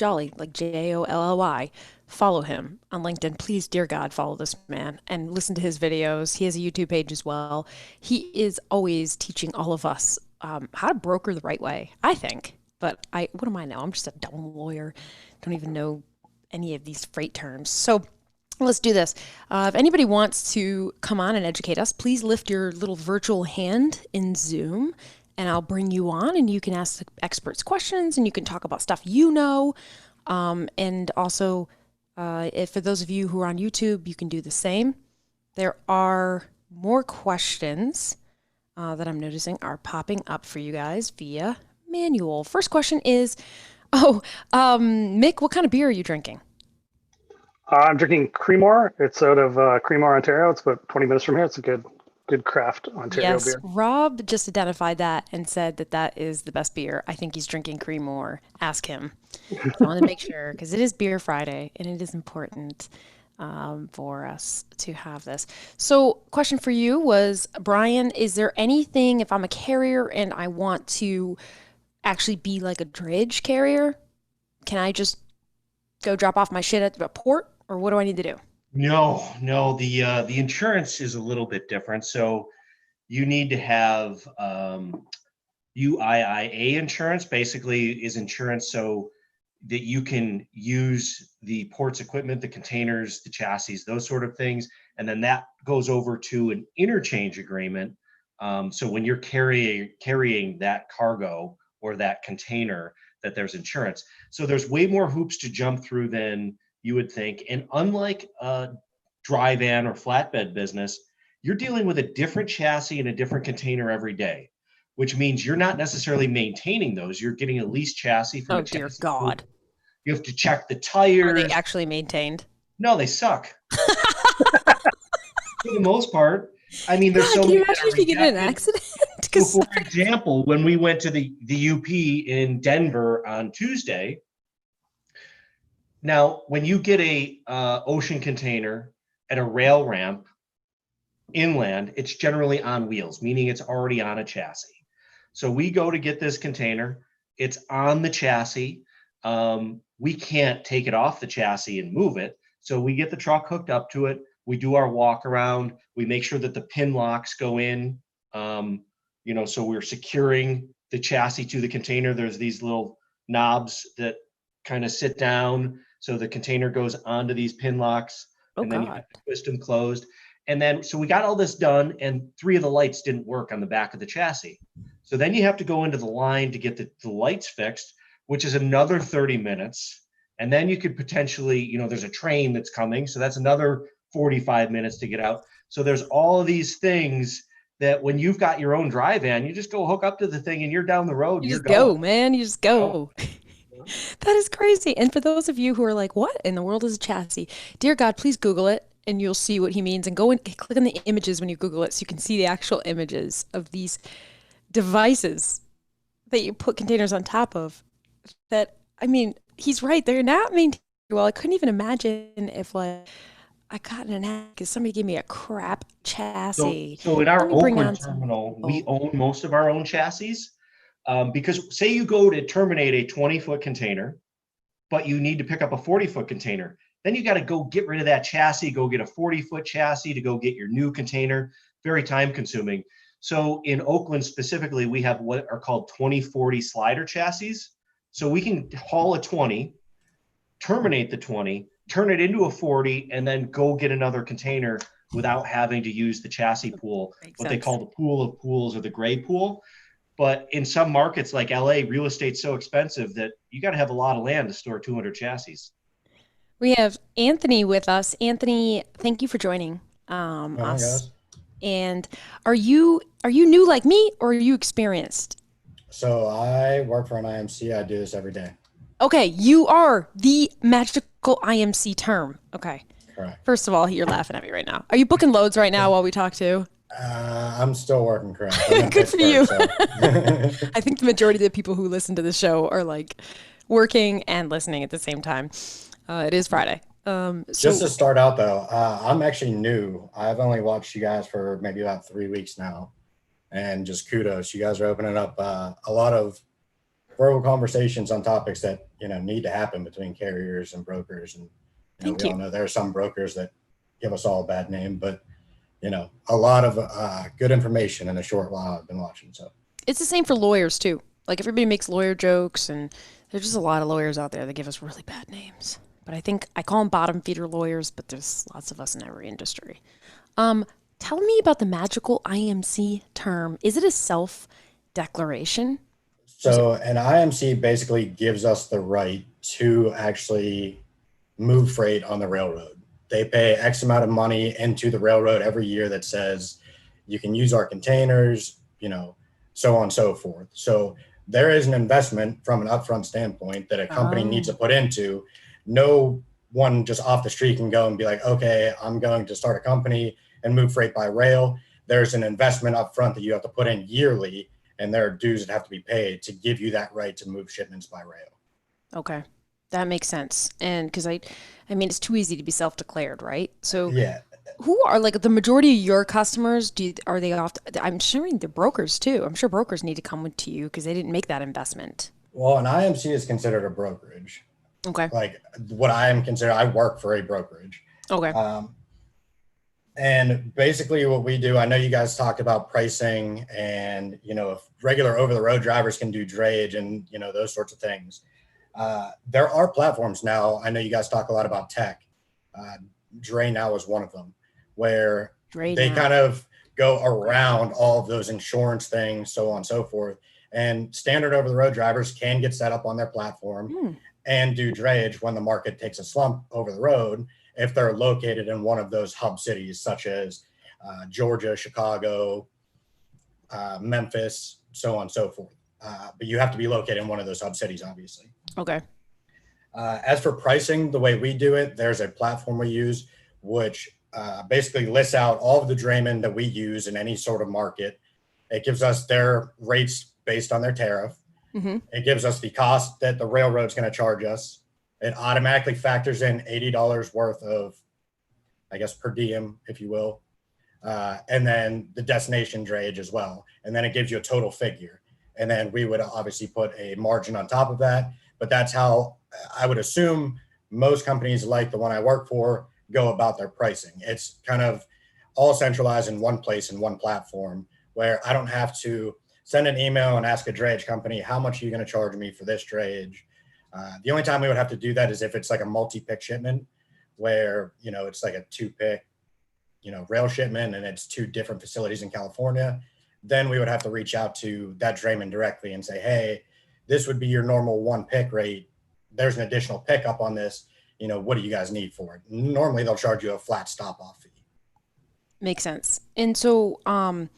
like Jolly, follow him on LinkedIn. Please, dear God, follow this man and listen to his videos. He has a YouTube page as well. He is always teaching all of us how to broker the right way, I think. But what do I know? I'm just a dumb lawyer. Don't even know any of these freight terms. So let's do this. If anybody wants to come on and educate us, please lift your little virtual hand in Zoom, and I'll bring you on, and you can ask the experts questions, and you can talk about stuff you know. And also, if for those of you who are on YouTube, you can do the same. There are more questions that I'm noticing are popping up for you guys via manual. First question is, Mick, what kind of beer are you drinking? I'm drinking Creemore. It's out of Creemore, Ontario. It's about 20 minutes from here. It's a good craft Ontario beer. Yes, Rob just identified that and said that is the best beer. I think he's drinking Creemore. Ask him. I want to make sure, because it is Beer Friday, and it is important for us to have this. So question for you was, Brian, is there anything, if I'm a carrier and I want to actually be like a drayage carrier, can I just go drop off my shit at the port, or what do I need to do? No, the insurance is a little bit different. So you need to have UIIA insurance, basically is insurance so that you can use the port's equipment, the containers, the chassis, those sort of things. And then that goes over to an interchange agreement. So when you're carrying that cargo or that container, that there's insurance. So there's way more hoops to jump through than you would think. And unlike a dry van or flatbed business, you're dealing with a different chassis and a different container every day, which means you're not necessarily maintaining those. You're getting a leased chassis from a chassis. Oh, dear God. You have to check the tires. Are they actually maintained? No, they suck. the most part. I mean, there's God, so can many you that imagine are if you get in an rejected. accident? So 'Cause for example, when we went to the UP in Denver on Tuesday, now when you get a ocean container at a rail ramp inland, it's generally on wheels, meaning it's already on a chassis. So we go to get this container, it's on the chassis. We can't take it off the chassis and move it. So we get the truck hooked up to it. We do our walk around. We make sure that the pin locks go in. So we're securing the chassis to the container. There's these little knobs that kind of sit down. So the container goes onto these pin locks, and then you have to twist them closed. And then, so we got all this done, and 3 of the lights didn't work on the back of the chassis. So then you have to go into the line to get the lights fixed, which is another 30 minutes. And then you could potentially, there's a train that's coming. So that's another 45 minutes to get out. So there's all of these things that when you've got your own dry van, you just go hook up to the thing and you're down the road. you You're just go, going. man. You just go. That is crazy. And for those of you who are like, what in the world is a chassis? Dear God, please Google it and you'll see what he means. And go and click on the images when you Google it so you can see the actual images of these devices that you put containers on top of. That, I mean, he's right. They're not maintained well. I couldn't even imagine if I got in an accident because somebody gave me a crap chassis. So in our Oakland terminal, we own most of our own chassis. Because say you go to terminate a 20-foot container, but you need to pick up a 40-foot container. Then you got to go get rid of that chassis, go get a 40-foot chassis to go get your new container. Very time consuming. So in Oakland specifically, we have what are called 2040 slider chassis. So we can haul a 20, terminate the 20, turn it into a 40, and then go get another container without having to use the chassis pool, what they call the pool of pools or the gray pool. But in some markets like LA, real estate's so expensive that you got to have a lot of land to store 200 chassis. We have Anthony with us. Anthony, thank you for joining us. Guys. And are you new like me, or are you experienced? So I work for an IMC. I do this every day. Okay, you are the magical IMC term. Okay. Correct. First of all, you're laughing at me right now. Are you booking loads right now while we talk too? I'm still working, correct. Good for you. So. I think the majority of the people who listen to the show are like working and listening at the same time. It is Friday. Just to start out though, I'm actually new. I've only watched you guys for maybe about 3 weeks now. And just kudos. You guys are opening up a lot of verbal conversations on topics that, need to happen between carriers and brokers. And we all know there are some brokers that give us all a bad name, but a lot of good information in a short while I've been watching. So it's the same for lawyers too. Like everybody makes lawyer jokes, and there's just a lot of lawyers out there that give us really bad names. But I think I call them bottom feeder lawyers, but there's lots of us in every industry. Tell me about the magical IMC term. Is it a self-declaration? So an IMC basically gives us the right to actually move freight on the railroad. They pay X amount of money into the railroad every year that says you can use our containers, so on and so forth. So there is an investment from an upfront standpoint that a company needs to put into. No one just off the street can go and be like, okay, I'm going to start a company and move freight by rail. There's an investment upfront that you have to put in yearly, and there are dues that have to be paid to give you that right to move shipments by rail. Okay. That makes sense. And because I mean, it's too easy to be self-declared, right? So yeah. Who are like the majority of your customers? Are they I'm sure they're brokers too. I'm sure brokers need to come to you because they didn't make that investment. Well, an IMC is considered a brokerage. Okay. Like what I am considered, I work for a brokerage. Okay. And basically what we do, I know you guys talked about pricing and, if regular over-the-road drivers can do drayage and, those sorts of things. There are platforms now. I know you guys talk a lot about tech. Dray now is one of them where they kind of go around all of those insurance things, so on and so forth. And standard over-the-road drivers can get set up on their platform and do drayage when the market takes a slump over the road if they're located in one of those hub cities such as Georgia, Chicago, Memphis, so on and so forth. But you have to be located in one of those hub cities, obviously. Okay. As for pricing, the way we do it, there's a platform we use, which basically lists out all of the draymen that we use in any sort of market. It gives us their rates based on their tariff. Mm-hmm. It gives us the cost that the railroad's going to charge us. It automatically factors in $80 worth of, I guess, per diem, if you will. And then the destination drayage as well. And then it gives you a total figure. And then we would obviously put a margin on top of that. But that's how I would assume most companies like the one I work for go about their pricing. It's kind of all centralized in one place, in one platform, where I don't have to send an email and ask a drayage company, how much are you going to charge me for this drayage? The only time we would have to do that is if it's like a multi-pick shipment where, you know, it's like a 2-pick, you know, rail shipment and it's 2 different facilities in California. Then we would have to reach out to that drayman directly and say, hey, this would be your normal 1-pick rate. There's an additional pickup on this. You know, what do you guys need for it? Normally they'll charge you a flat stop off fee. Makes sense. And so, darn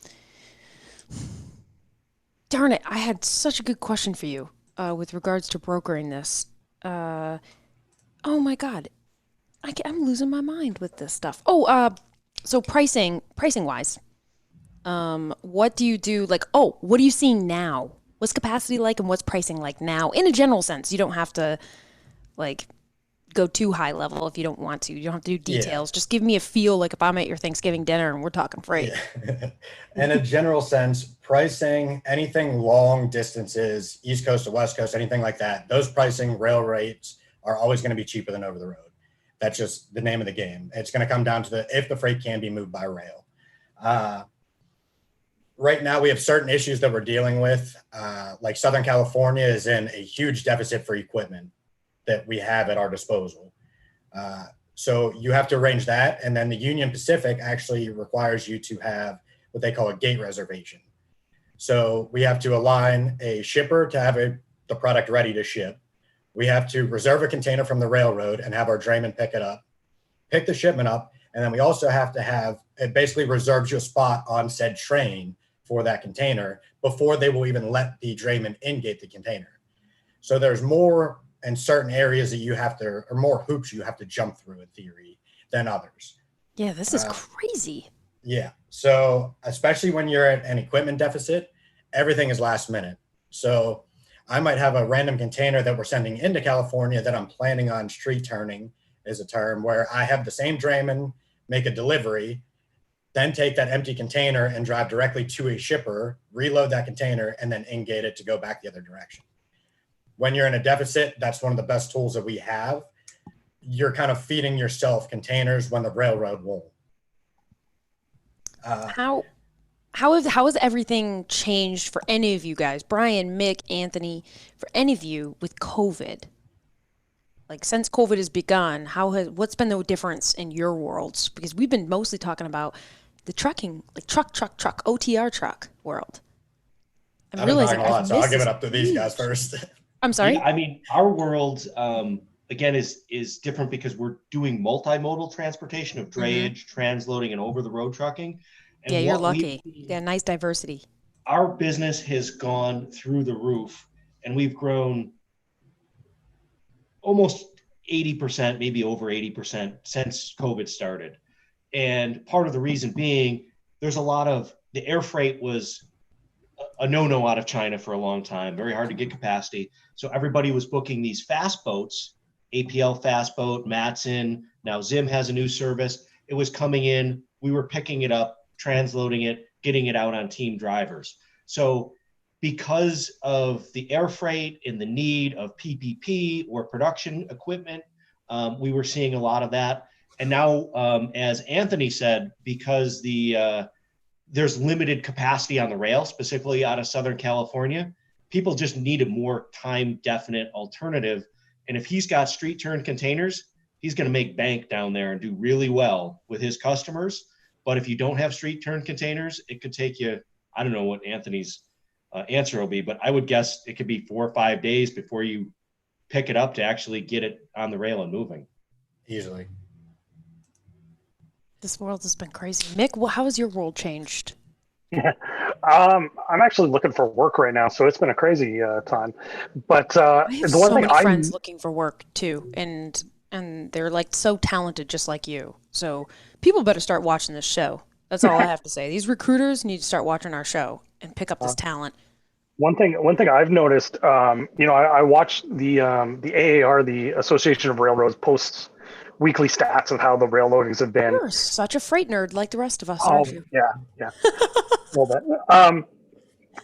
it, I had such a good question for you with regards to brokering this. Oh my God, I'm losing my mind with this stuff. So pricing wise, what do you do? Like, what are you seeing now? What's capacity like and what's pricing like now in a general sense? You don't have to like go too high level if you don't want to. You don't have to do details. Just give me a feel like if I'm at your Thanksgiving dinner and we're talking freight. Yeah. In a general sense, pricing, anything long distances, East Coast to West Coast, anything like that, those pricing rail rates are always going to be cheaper than over the road. That's just the name of the game. It's going to come down to if the freight can be moved by rail. Right now, we have certain issues that we're dealing with. Like Southern California is in a huge deficit for equipment that we have at our disposal. So you have to arrange that. And then the Union Pacific actually requires you to have what they call a gate reservation. So we have to align a shipper to have the product ready to ship. We have to reserve a container from the railroad and have our drayman pick the shipment up. And then we also have to have, it basically reserves you a spot on said train for that container before they will even let the drayman in-gate the container. So there's more in certain areas that you have to, or more hoops you have to jump through in theory than others. Yeah, this is crazy. Yeah. So especially when you're at an equipment deficit, everything is last minute. So I might have a random container that we're sending into California that I'm planning on street turning is a term where I have the same drayman make a delivery, then take that empty container and drive directly to a shipper, reload that container, and then in-gate it to go back the other direction. When you're in a deficit, that's one of the best tools that we have. You're kind of feeding yourself containers when the railroad won't. How has everything changed for any of you guys, Brian, Mick, Anthony, for any of you with COVID? Like since COVID has begun, what's been the difference in your worlds? Because we've been mostly talking about the trucking, like truck, OTR truck world. I'm realizing a lot, so I'll give it up to these guys first. I'm sorry. Yeah, I mean, our world again is different because we're doing multimodal transportation of drayage, transloading, and over-the-road trucking. And yeah, you're lucky. Yeah, nice diversity. Our business has gone through the roof, and we've grown almost 80%, maybe over 80% since COVID started. And part of the reason being, there's a lot of the air freight was a no-no out of China for a long time, very hard to get capacity. So everybody was booking these fast boats, APL fast boat, Matson, now Zim has a new service. It was coming in, we were picking it up, transloading it, getting it out on team drivers. So because of the air freight and the need of PPP or production equipment, we were seeing a lot of that. And now, as Anthony said, because there's limited capacity on the rail, specifically out of Southern California, people just need a more time-definite alternative. And if he's got street-turn containers, he's going to make bank down there and do really well with his customers. But if you don't have street-turn containers, it could take you, I don't know what Anthony's answer will be, but I would guess it could be 4 or 5 days before you pick it up to actually get it on the rail and moving. Easily. This world has been crazy. Mick, how has your world changed? Yeah. I'm actually looking for work right now, so it's been a crazy time. But I have the one so thing many friends looking for work too, and and they're like so talented, just like you. So people better start watching this show. That's all I have to say. These recruiters need to start watching our show and pick up this talent. One thing I've noticed, I watch the AAR, the Association of Railroads, posts weekly stats of how the rail loadings have been. You're such a freight nerd like the rest of us, Oh, aren't you? yeah, a little bit.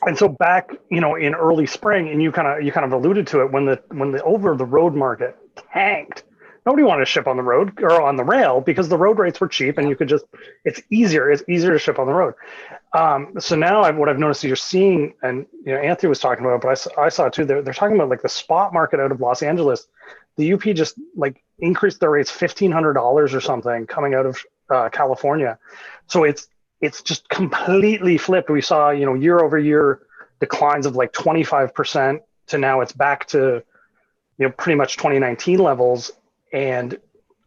And so back, in early spring, and you kind of alluded to it, when the over the road market tanked, nobody wanted to ship on the road or on the rail because the road rates were cheap, and you could it's easier to ship on the road. So now what I've noticed you're seeing, and Anthony was talking about it, but I saw it too. They're talking about like the spot market out of Los Angeles. The UP just like increased their rates $1,500 or something coming out of California. So it's just completely flipped. We saw, year over year declines of like 25% to now it's back to, pretty much 2019 levels. And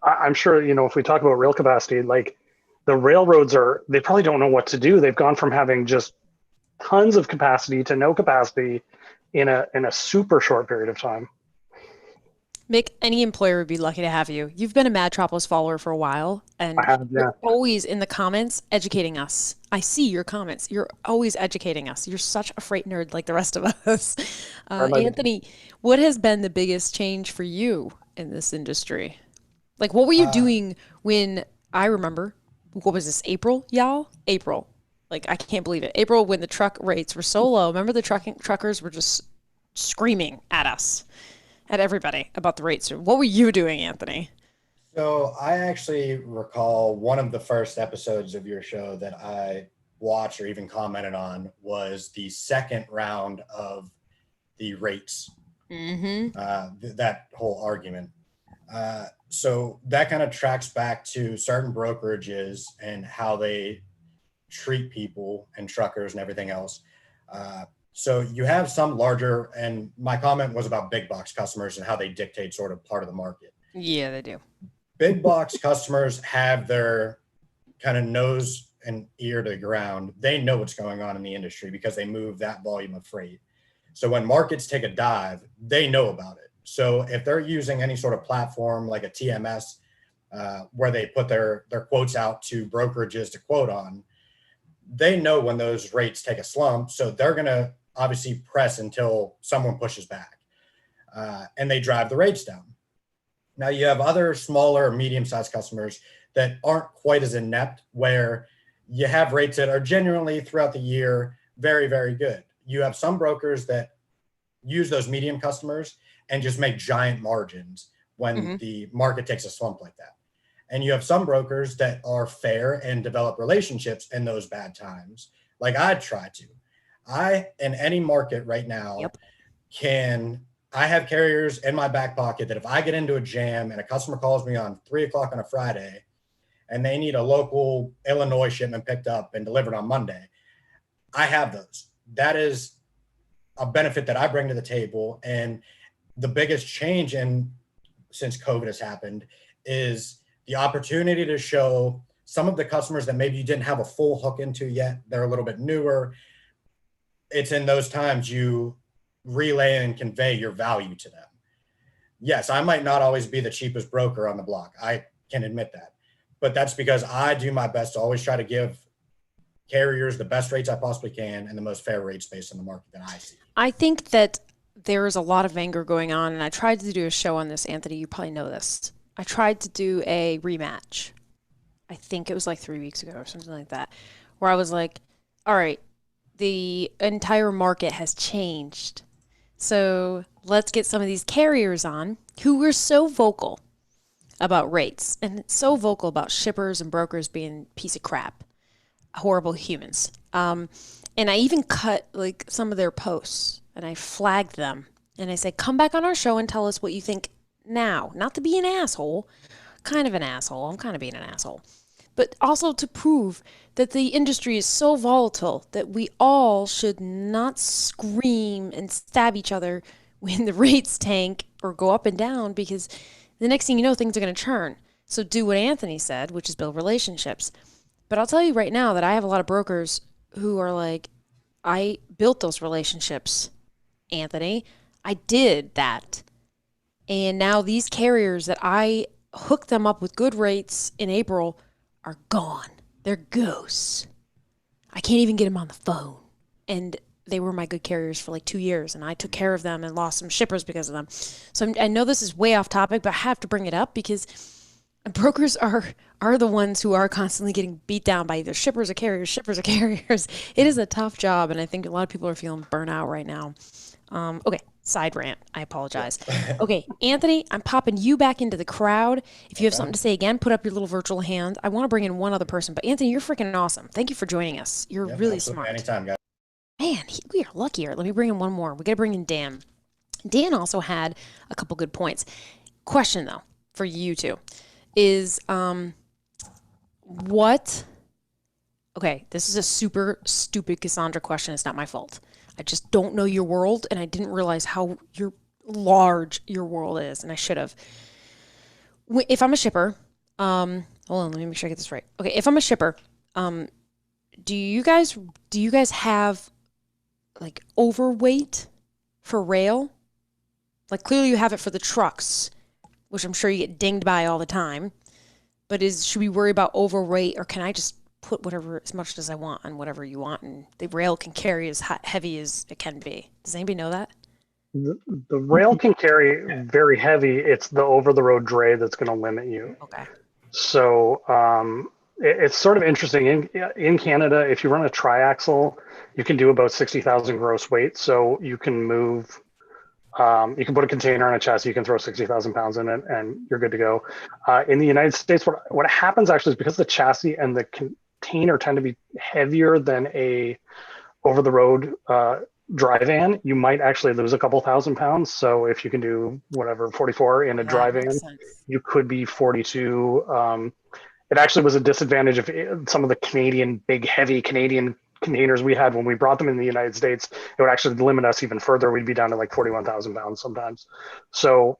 I'm sure, if we talk about rail capacity, like the railroads they probably don't know what to do. They've gone from having just tons of capacity to no capacity in a super short period of time. Mick, any employer would be lucky to have you. You've been a Madtropolis follower for a while, and you're always in the comments educating us. I see your comments. You're always educating us. You're such a freight nerd like the rest of us. Anthony, what has been the biggest change for you in this industry? Like, what were you doing when, I remember, what was this, April, y'all? April. Like, I can't believe it. April, when the truck rates were so low. Remember the truckers were just screaming at us. At everybody about the rates. What were you doing, Anthony? So I actually recall one of the first episodes of your show that I watched or even commented on was the second round of the rates, that whole argument. So that kind of tracks back to certain brokerages and how they treat people and truckers and everything else. So you have some larger, and my comment was about big box customers and how they dictate sort of part of the market. Yeah, they do. Big box customers have their kind of nose and ear to the ground. They know what's going on in the industry because they move that volume of freight. So when markets take a dive, they know about it. So if they're using any sort of platform like a TMS, where they put their quotes out to brokerages to quote on, they know when those rates take a slump. So they're going to obviously press until someone pushes back, and they drive the rates down. Now you have other smaller, medium-sized customers that aren't quite as inept, where you have rates that are genuinely throughout the year very, very good. You have some brokers that use those medium customers and just make giant margins when the market takes a slump like that. And you have some brokers that are fair and develop relationships in those bad times, like I try to. In any market right now, I have carriers in my back pocket that if I get into a jam and a customer calls me on 3:00 on a Friday and they need a local Illinois shipment picked up and delivered on Monday, I have those. That is a benefit that I bring to the table. And the biggest change since COVID has happened is the opportunity to show some of the customers that maybe you didn't have a full hook into yet. They're a little bit newer. It's in those times you relay and convey your value to them. Yes, I might not always be the cheapest broker on the block. I can admit that. But that's because I do my best to always try to give carriers the best rates I possibly can and the most fair rates based on the market that I see. I think that there is a lot of anger going on, and I tried to do a show on this, Anthony. You probably know this. I tried to do a rematch. I think it was like 3 weeks ago or something like that, where I was like, all right, the entire market has changed. So let's get some of these carriers on who were so vocal about rates and so vocal about shippers and brokers being a piece of crap, horrible humans. And I even cut like some of their posts and I flagged them and I said, come back on our show and tell us what you think now. Not to be an asshole, kind of an asshole. I'm kind of being an asshole. But also to prove that the industry is so volatile that we all should not scream and stab each other when the rates tank or go up and down, because the next thing you know, things are going to churn. So do what Anthony said, which is build relationships. But I'll tell you right now that I have a lot of brokers who are like, I built those relationships, Anthony. I did that. And now these carriers that I hook them up with good rates in April are gone. They're ghosts. I can't even get them on the phone. And they were my good carriers for like 2 years, and I took care of them and lost some shippers because of them. So I know this is way off topic, but I have to bring it up because brokers are the ones who are constantly getting beat down by either shippers or carriers, shippers or carriers. It is a tough job, and I think a lot of people are feeling burnout right now. Okay, side rant. I apologize. Okay, Anthony, I'm popping you back into the crowd. If you have something to say again, put up your little virtual hand. I want to bring in one other person, but Anthony, you're freaking awesome. Thank you for joining us. You're really smart. Anytime, guys. Man, We are lucky here. Let me bring in one more. We got to bring in Dan. Dan also had a couple good points. Question, though, for you two is okay, this is a super stupid Cassandra question. It's not my fault. I just don't know your world, and I didn't realize how large your world is, and I should have. If I'm a shipper, hold on, let me make sure I get this right. Okay, if I'm a shipper, do you guys have like overweight for rail? Like clearly you have it for the trucks, which I'm sure you get dinged by all the time. But should we worry about overweight, or can I just put whatever, as much as I want on whatever you want, and the rail can carry as heavy as it can be? Does anybody know that? The rail can carry very heavy. It's the over-the-road dray that's going to limit you. Okay. So it's sort of interesting. In Canada, if you run a triaxle, you can do about 60,000 gross weight. So you can move, you can put a container on a chassis, you can throw 60,000 pounds in it, and you're good to go. In the United States, what happens actually is because the chassis and the container tend to be heavier than a over-the-road dry van, you might actually lose a couple thousand pounds. So if you can do whatever 44 in a dry van, you could be 42. It actually was a disadvantage of some of the big heavy Canadian containers we had when we brought them in the United States. It would actually limit us even further. We'd be down to like 41,000 pounds sometimes. So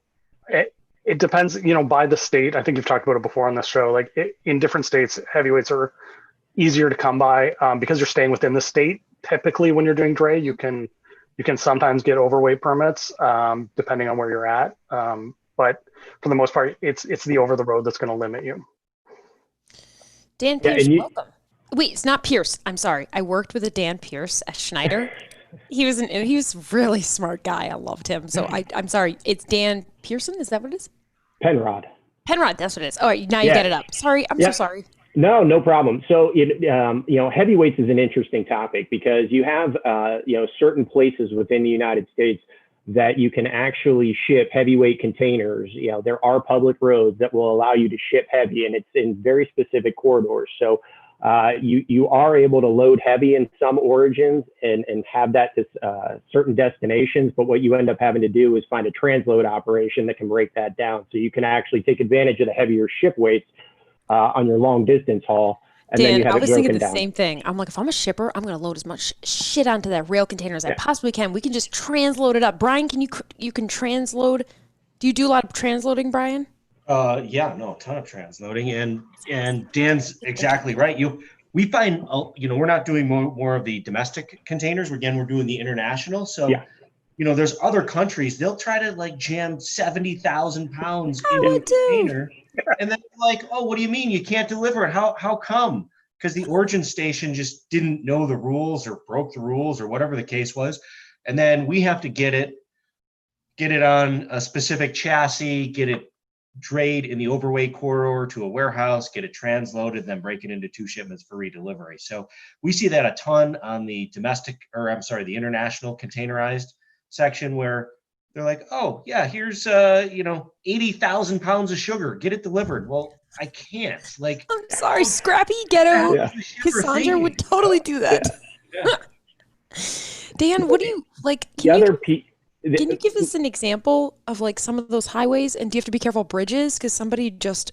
it depends, by the state. I think you've talked about it before on this show. Like in different states, heavyweights are easier to come by because you're staying within the state. Typically, when you're doing dray, you can sometimes get overweight permits depending on where you're at. But for the most part, it's the over the road that's going to limit you. Dan Pierce, welcome. Wait, it's not Pierce. I'm sorry. I worked with a Dan Pierce at Schneider. He was a really smart guy. I loved him. So I'm sorry. It's Dan Pearson. Is that what it is? Penrod. That's what it is. All right. Now you get it up. Sorry. I'm so sorry. No problem. So, heavyweights is an interesting topic because you have, certain places within the United States that you can actually ship heavyweight containers. There are public roads that will allow you to ship heavy, and it's in very specific corridors. So you are able to load heavy in some origins and have that to certain destinations. But what you end up having to do is find a transload operation that can break that down. So you can actually take advantage of the heavier ship weights on your long distance haul. And Dan, then you have I was thinking the down. same thing. I'm like, if I'm a shipper, I'm going to load as much shit onto that rail container as I possibly can. We can just transload it up. Brian, you can transload? Do you do a lot of transloading, Brian? A ton of transloading, and Dan's exactly right. We find we're not doing more of the domestic containers. We're doing the international. So there's other countries, they'll try to jam 70,000 pounds into a container. And then like, oh, what do you mean you can't deliver it? How come? Because the origin station just didn't know the rules or broke the rules or whatever the case was. And then we have to get it on a specific chassis, get it drayed in the overweight corridor to a warehouse, get it transloaded, then break it into 2 shipments for redelivery. So we see that a ton on the the international containerized section where they're like, oh yeah, here's 80,000 pounds of sugar, get it delivered. Well, I can't. I'm sorry, Scrappy Ghetto. Cassandra would totally do that. Dan, what do you like? Can you give us an example of some of those highways? And do you have to be careful of bridges? Because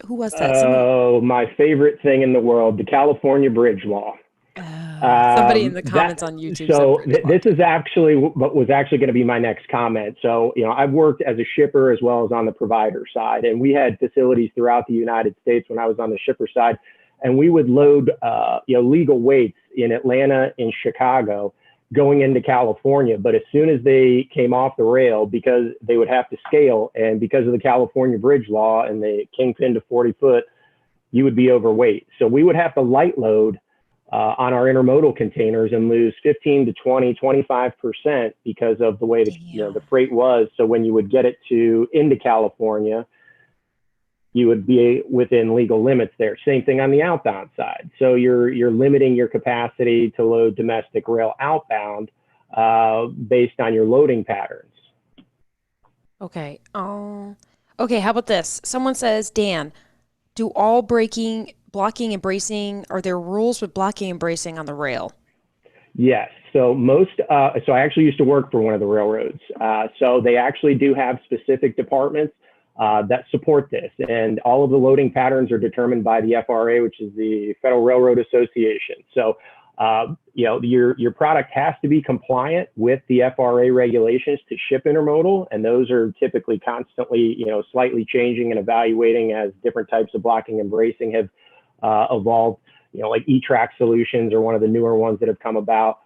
who was that? Oh, my favorite thing in the world, the California bridge law. Somebody in the comments on YouTube. So this is actually what was actually going to be my next comment. So, I've worked as a shipper as well as on the provider side, and we had facilities throughout the United States when I was on the shipper side, and we would load, legal weights in Atlanta, in Chicago, going into California. But as soon as they came off the rail, because they would have to scale, and because of the California bridge law and the kingpin to 40 foot, you would be overweight. So we would have to light load on our intermodal containers and lose 15 to 20, 25% because of the way the freight was. So when you would get it into California, you would be within legal limits there. Same thing on the outbound side. So you're limiting your capacity to load domestic rail outbound based on your loading patterns. Okay. Okay. How about this? Someone says, Dan, do all blocking and bracing, are there rules with blocking and bracing on the rail? Yes. So so I actually used to work for one of the railroads. So they actually do have specific departments that support this, and all of the loading patterns are determined by the FRA, which is the Federal Railroad Association. So, your product has to be compliant with the FRA regulations to ship intermodal, and those are typically constantly, slightly changing and evaluating as different types of blocking and bracing have evolved. Like E-Track solutions are one of the newer ones that have come about.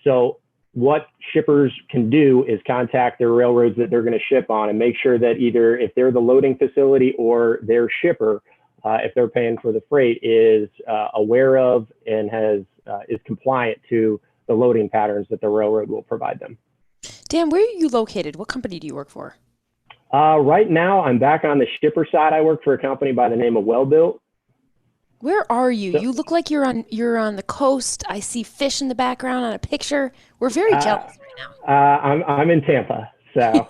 So what shippers can do is contact their railroads that they're going to ship on and make sure that either if they're the loading facility or their shipper, if they're paying for the freight, is aware of and is compliant to the loading patterns that the railroad will provide them. Dan, where are you located? What company do you work for? Right now, I'm back on the shipper side. I work for a company by the name of Wellbuilt. Where are you? You look like you're on the coast. I see fish in the background on a picture. We're very jealous right now. I'm in Tampa. So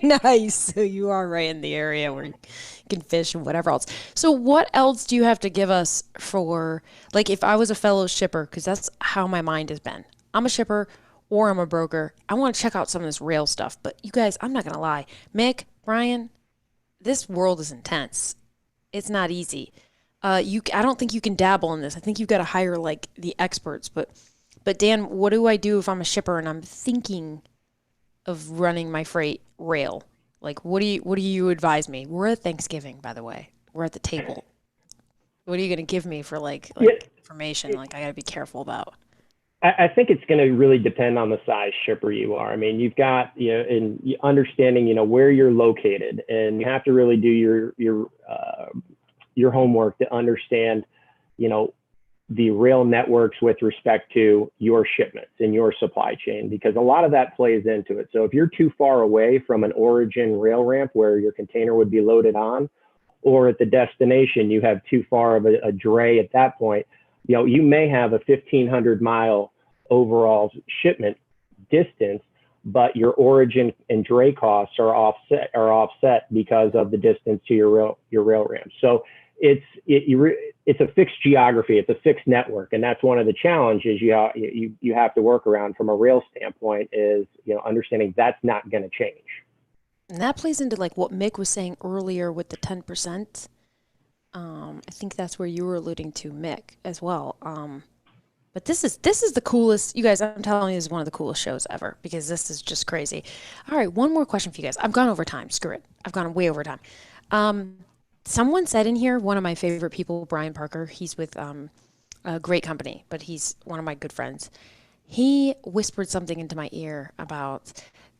nice. So you are right in the area where you can fish and whatever else. So what else do you have to give us for, like, if I was a fellow shipper, because that's how my mind has been. I'm a shipper or I'm a broker. I want to check out some of this rail stuff. But you guys, I'm not going to lie. Mick, Brian, this world is intense. It's not easy. I don't think you can dabble in this. I think you've got to hire like the experts. But Dan, what do I do if I'm a shipper and I'm thinking of running my freight rail? Like, what do you advise me? We're at Thanksgiving, by the way. We're at the table. What are you going to give me for like information? Like, I got to be careful about. I think it's going to really depend on the size shipper you are. I mean, you've got, in understanding, where you're located, and you have to really do your homework to understand, the rail networks with respect to your shipments and your supply chain, because a lot of that plays into it. So if you're too far away from an origin rail ramp where your container would be loaded on, or at the destination, you have too far of a dray at that point, you may have a 1,500 mile overall shipment distance, but your origin and dray costs are offset because of the distance to your rail ramp. So it's a fixed geography, it's a fixed network, and that's one of the challenges you have to work around from a rail standpoint is understanding that's not going to change. And that plays into like what Mick was saying earlier with the 10%. I think that's where you were alluding to, Mick, as well. But this is the coolest, you guys. I'm telling you, this is one of the coolest shows ever because this is just crazy. All right, one more question for you guys. I've gone over time. Screw it. I've gone way over time. Someone said in here, one of my favorite people, Brian Parker, he's with a great company, but he's one of my good friends. He whispered something into my ear about,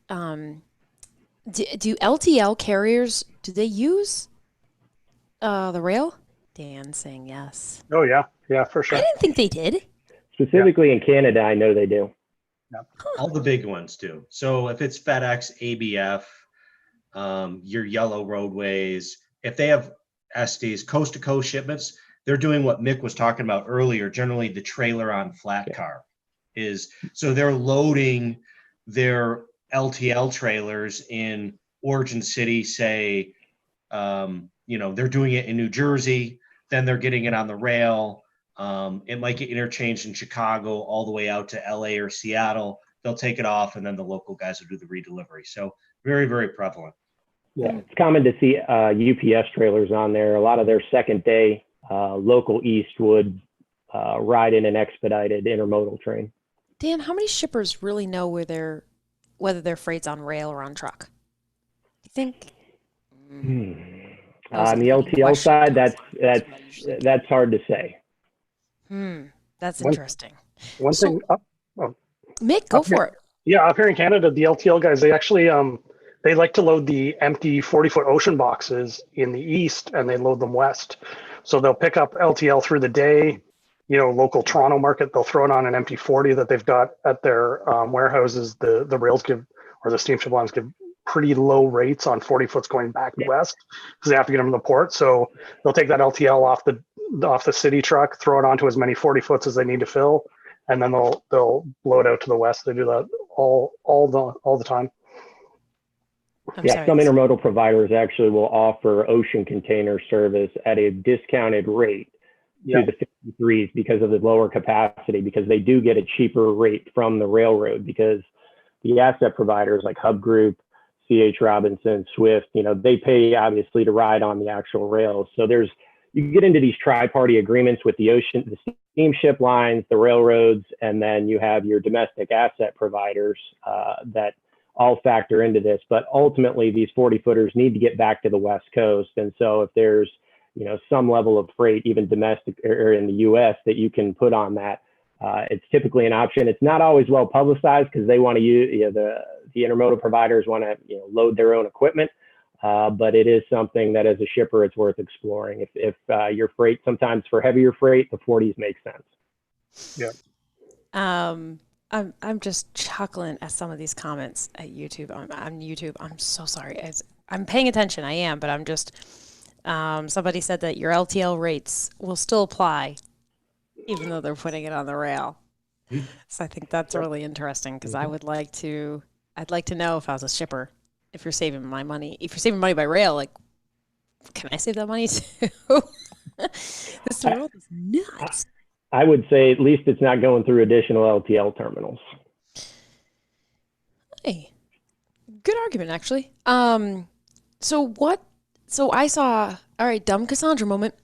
do LTL carriers, do they use the rail? Dan saying yes. Oh, yeah. Yeah, for sure. I didn't think they did. Specifically in Canada, I know they do. Yeah. All the big ones do. So if it's FedEx, ABF, your yellow roadways, if they have SDs, coast to coast shipments, they're doing what Mick was talking about earlier. Generally, the trailer on flat car is, so they're loading their LTL trailers in origin city, say, they're doing it in New Jersey, then they're getting it on the rail. It might get interchanged in Chicago all the way out to LA or Seattle. They'll take it off, and then the local guys will do the redelivery. So very, very prevalent. Yeah, it's common to see UPS trailers on there. A lot of their second day local east would ride in an expedited intermodal train. Dan, how many shippers really know whether their freight's on rail or on truck? Do you think? On the LTL side, that's hard to say. That's interesting. One thing. Mick, go for it. Yeah, up here in Canada, the LTL guys, they actually they like to load the empty 40-foot ocean boxes in the east, and they load them west. So they'll pick up LTL through the day, local Toronto market. They'll throw it on an empty 40 that they've got at their warehouses. The rails give, or the steamship lines give, pretty low rates on 40 foots going back west because they have to get them to the port. So they'll take that LTL off the city truck, throw it onto as many 40 foots as they need to fill, and then they'll blow it out to the west. They do that all the time. Some intermodal providers actually will offer ocean container service at a discounted rate to the 53s because of the lower capacity, because they do get a cheaper rate from the railroad, because the asset providers like Hub Group, C.H. Robinson, Swift, they pay obviously to ride on the actual rails. So you get into these tri-party agreements with the steamship lines, the railroads, and then you have your domestic asset providers that all factor into this. But ultimately, these 40-footers need to get back to the West Coast. And so if there's, some level of freight, even domestic or in the U.S., that you can put on that, it's typically an option. It's not always well publicized because they want to use, the intermodal providers want to, load their own equipment. But it is something that as a shipper, it's worth exploring. If your freight, sometimes for heavier freight, the 40s make sense. Yeah. I'm just chuckling at some of these comments at YouTube. On YouTube, I'm so sorry. I'm paying attention. I am, but I'm just. Somebody said that your LTL rates will still apply, even though they're putting it on the rail. So I think that's really interesting because I'd like to know, if I was a shipper, if you're saving my money. If you're saving money by rail, like, can I save that money too? This world is nuts. I would say at least it's not going through additional LTL terminals. Hey, good argument, actually. So I saw, all right, dumb Cassandra moment.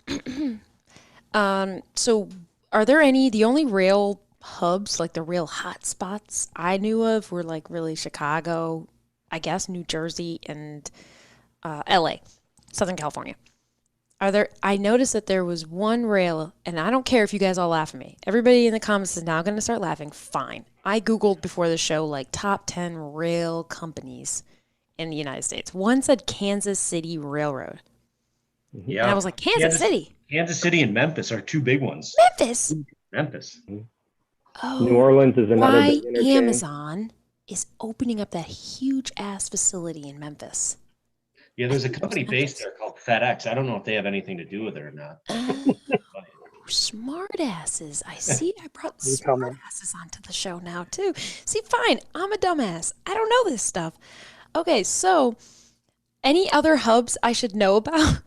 So are there the only rail hubs, like the rail hot spots I knew of were like really Chicago, I guess New Jersey, and LA, Southern California. I noticed that there was one rail, and I don't care if you guys all laugh at me. Everybody in the comments is now going to start laughing. Fine. I Googled before the show, like top 10 rail companies in the United States. One said Kansas City Railroad. Yeah. And I was like, Kansas City? Kansas City and Memphis are two big ones. Memphis? Oh, New Orleans is another big interchange. Amazon is opening up that huge ass facility in Memphis. Yeah, there's a company based there called FedEx. I don't know if they have anything to do with it or not. Smart asses. I see. I brought smart asses onto the show now too. See, fine. I'm a dumbass. I don't know this stuff. Okay, so any other hubs I should know about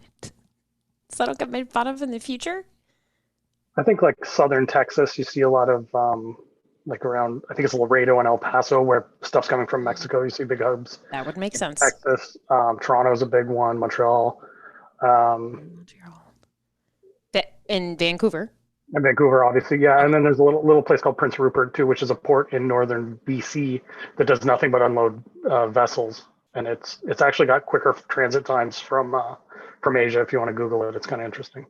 so I don't get made fun of in the future? I think like Southern Texas, you see a lot of like around, I think it's Laredo and El Paso, where stuff's coming from Mexico. You see big hubs. That would make sense. Texas, Toronto's a big one. Montreal. In Vancouver. And Vancouver, obviously, yeah. And then there's a little place called Prince Rupert too, which is a port in northern BC that does nothing but unload vessels, and it's actually got quicker transit times from Asia. If you want to Google it, it's kind of interesting.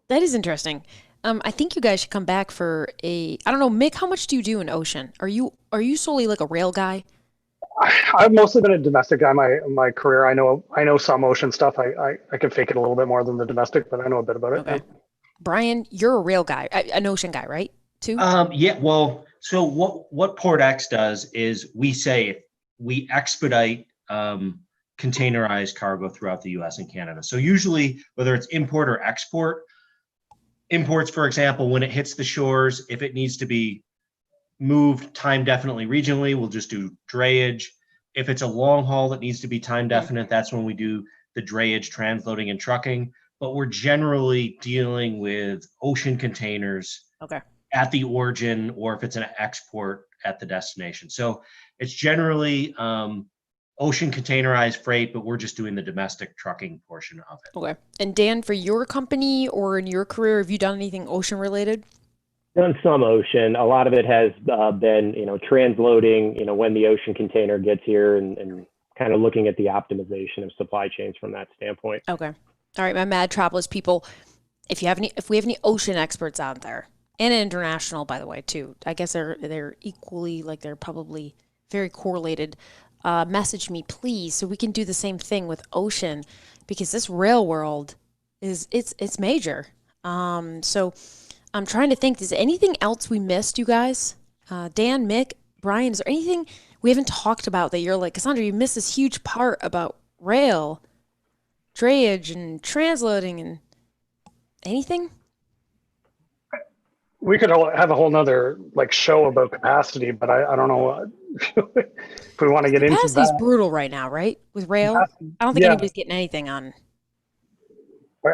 That is interesting. I think you guys should come back for I don't know, Mick, how much do you do in ocean? Are you solely like a rail guy? I've mostly been a domestic guy my career. I know some ocean stuff. I can fake it a little bit more than the domestic, but I know a bit about it. Okay. Brian, you're a rail guy, an ocean guy, right? Too? Yeah. Well, so what Port X does is we expedite containerized cargo throughout the U.S. and Canada. So usually, whether it's import or export, imports, for example, when it hits the shores, if it needs to be moved time definitely regionally, we'll just do drayage. If it's a long haul that needs to be time definite, that's when we do the drayage, transloading, and trucking. But we're generally dealing with ocean containers at the origin, or if it's an export at the destination. So it's generally ocean containerized freight, but we're just doing the domestic trucking portion of it. Okay. And Dan, for your company or in your career, have you done anything ocean related? Done some ocean. A lot of it has been, transloading, when the ocean container gets here and kind of looking at the optimization of supply chains from that standpoint. Okay. All right, my Mad Travelers people, if we have any ocean experts out there, and international, by the way, too. I guess they're equally, like, they're probably very correlated. Message me, please, so we can do the same thing with ocean, because this rail world it's major. So I'm trying to think, is there anything else we missed, you guys? Dan, Mick, Brian, is there anything we haven't talked about that you're like, Cassandra, you missed this huge part about rail, drayage, and transloading, and anything? We could have a whole nother like show about capacity, but I don't know if we want to get into that. Capacity's brutal right now, right? With rail, I don't think anybody's getting anything on.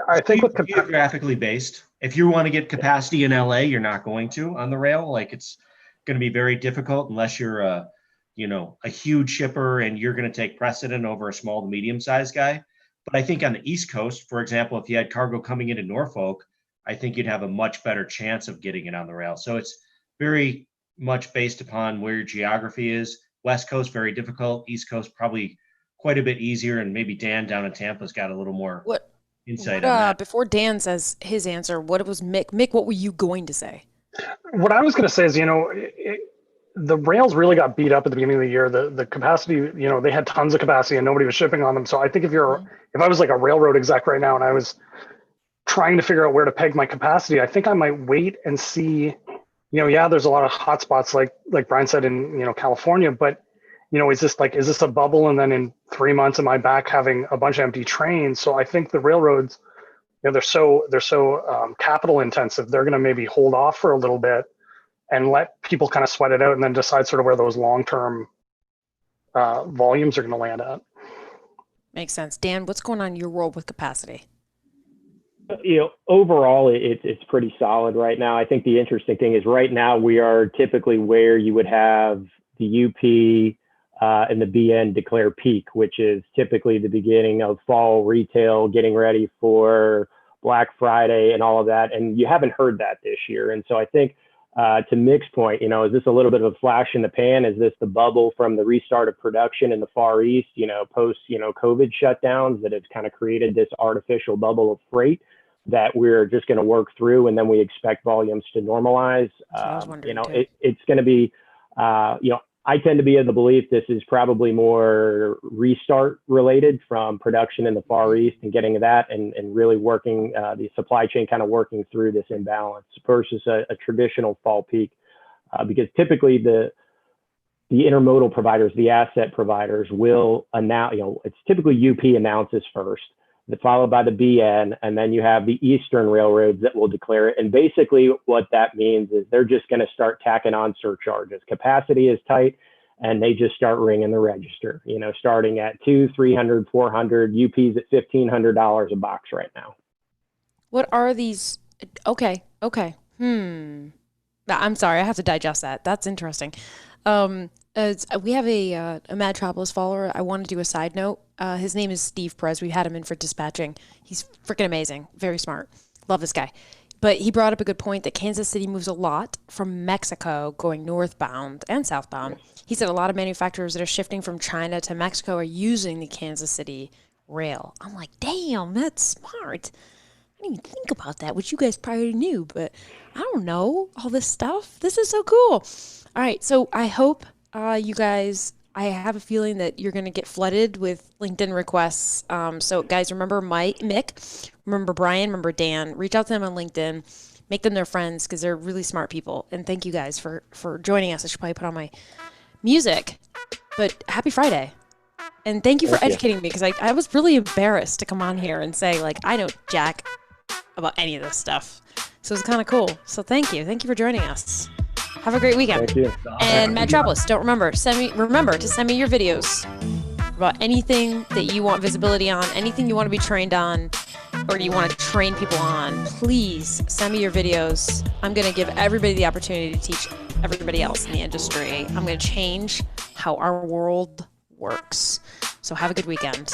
I think with geographically based, if you want to get capacity in LA, you're not going to on the rail. Like, it's going to be very difficult unless you're a huge shipper and you're going to take precedent over a small to medium sized guy. But I think on the East Coast, for example, if you had cargo coming into Norfolk, I think you'd have a much better chance of getting it on the rail. So it's very much based upon where your geography is. West Coast, very difficult. East Coast, probably quite a bit easier. And maybe Dan down in Tampa's got a little more insight on that. Before Dan says his answer, what was Mick? Mick, what were you going to say? What I was going to say is, the rails really got beat up at the beginning of the year. The capacity, they had tons of capacity and nobody was shipping on them. So I think if I was like a railroad exec right now and I was trying to figure out where to peg my capacity, I think I might wait and see, there's a lot of hot spots like Brian said in, California, but is this a bubble? And then in 3 months, am I back having a bunch of empty trains? So I think the railroads, they're so capital intensive. They're going to maybe hold off for a little bit and let people kind of sweat it out and then decide sort of where those long-term volumes are going to land at. Makes sense. Dan, what's going on in your world with capacity? Overall, it's pretty solid right now. I think the interesting thing is right now we are typically where you would have the UP and the BN declare peak, which is typically the beginning of fall retail, getting ready for Black Friday and all of that. And you haven't heard that this year. And so I think to Mick's point, is this a little bit of a flash in the pan? Is this the bubble from the restart of production in the Far East, post, COVID shutdowns that has kind of created this artificial bubble of freight that we're just going to work through, and then we expect volumes to normalize? It's going to be, I tend to be of the belief this is probably more restart related from production in the Far East and getting that and really working the supply chain kind of working through this imbalance versus a traditional fall peak. Because typically the intermodal providers, the asset providers will announce, it's typically UP announces first, followed by the BN, and then you have the Eastern railroads that will declare it. And basically what that means is they're just going to start tacking on surcharges. Capacity is tight, and they just start ringing the register, starting at $200, $300, $400, UP's at $1,500 a box right now. What are these? Okay. I'm sorry, I have to digest that. That's interesting. We have a Madtropolis follower. I want to do a side note. His name is Steve Perez. We had him in for dispatching. He's freaking amazing. Very smart. Love this guy. But he brought up a good point that Kansas City moves a lot from Mexico going northbound and southbound. He said a lot of manufacturers that are shifting from China to Mexico are using the Kansas City rail. I'm like, damn, that's smart. I didn't even think about that, which you guys probably knew, but I don't know all this stuff. This is so cool. All right, so I hope you guys, I have a feeling that you're going to get flooded with LinkedIn requests. So guys, remember Mick, remember Brian, remember Dan, reach out to them on LinkedIn, make them their friends because they're really smart people. And thank you guys for joining us. I should probably put on my music, but happy Friday. And thank you for educating me because I was really embarrassed to come on here and say, like, I know jack about any of this stuff. So it's kind of cool. So thank you. Thank you for joining us. Have a great weekend. Thank you. And Madtropolis, don't remember to send me your videos about anything that you want visibility on, anything you want to be trained on, or you want to train people on. Please send me your videos. I'm going to give everybody the opportunity to teach everybody else in the industry. I'm going to change how our world works. So have a good weekend.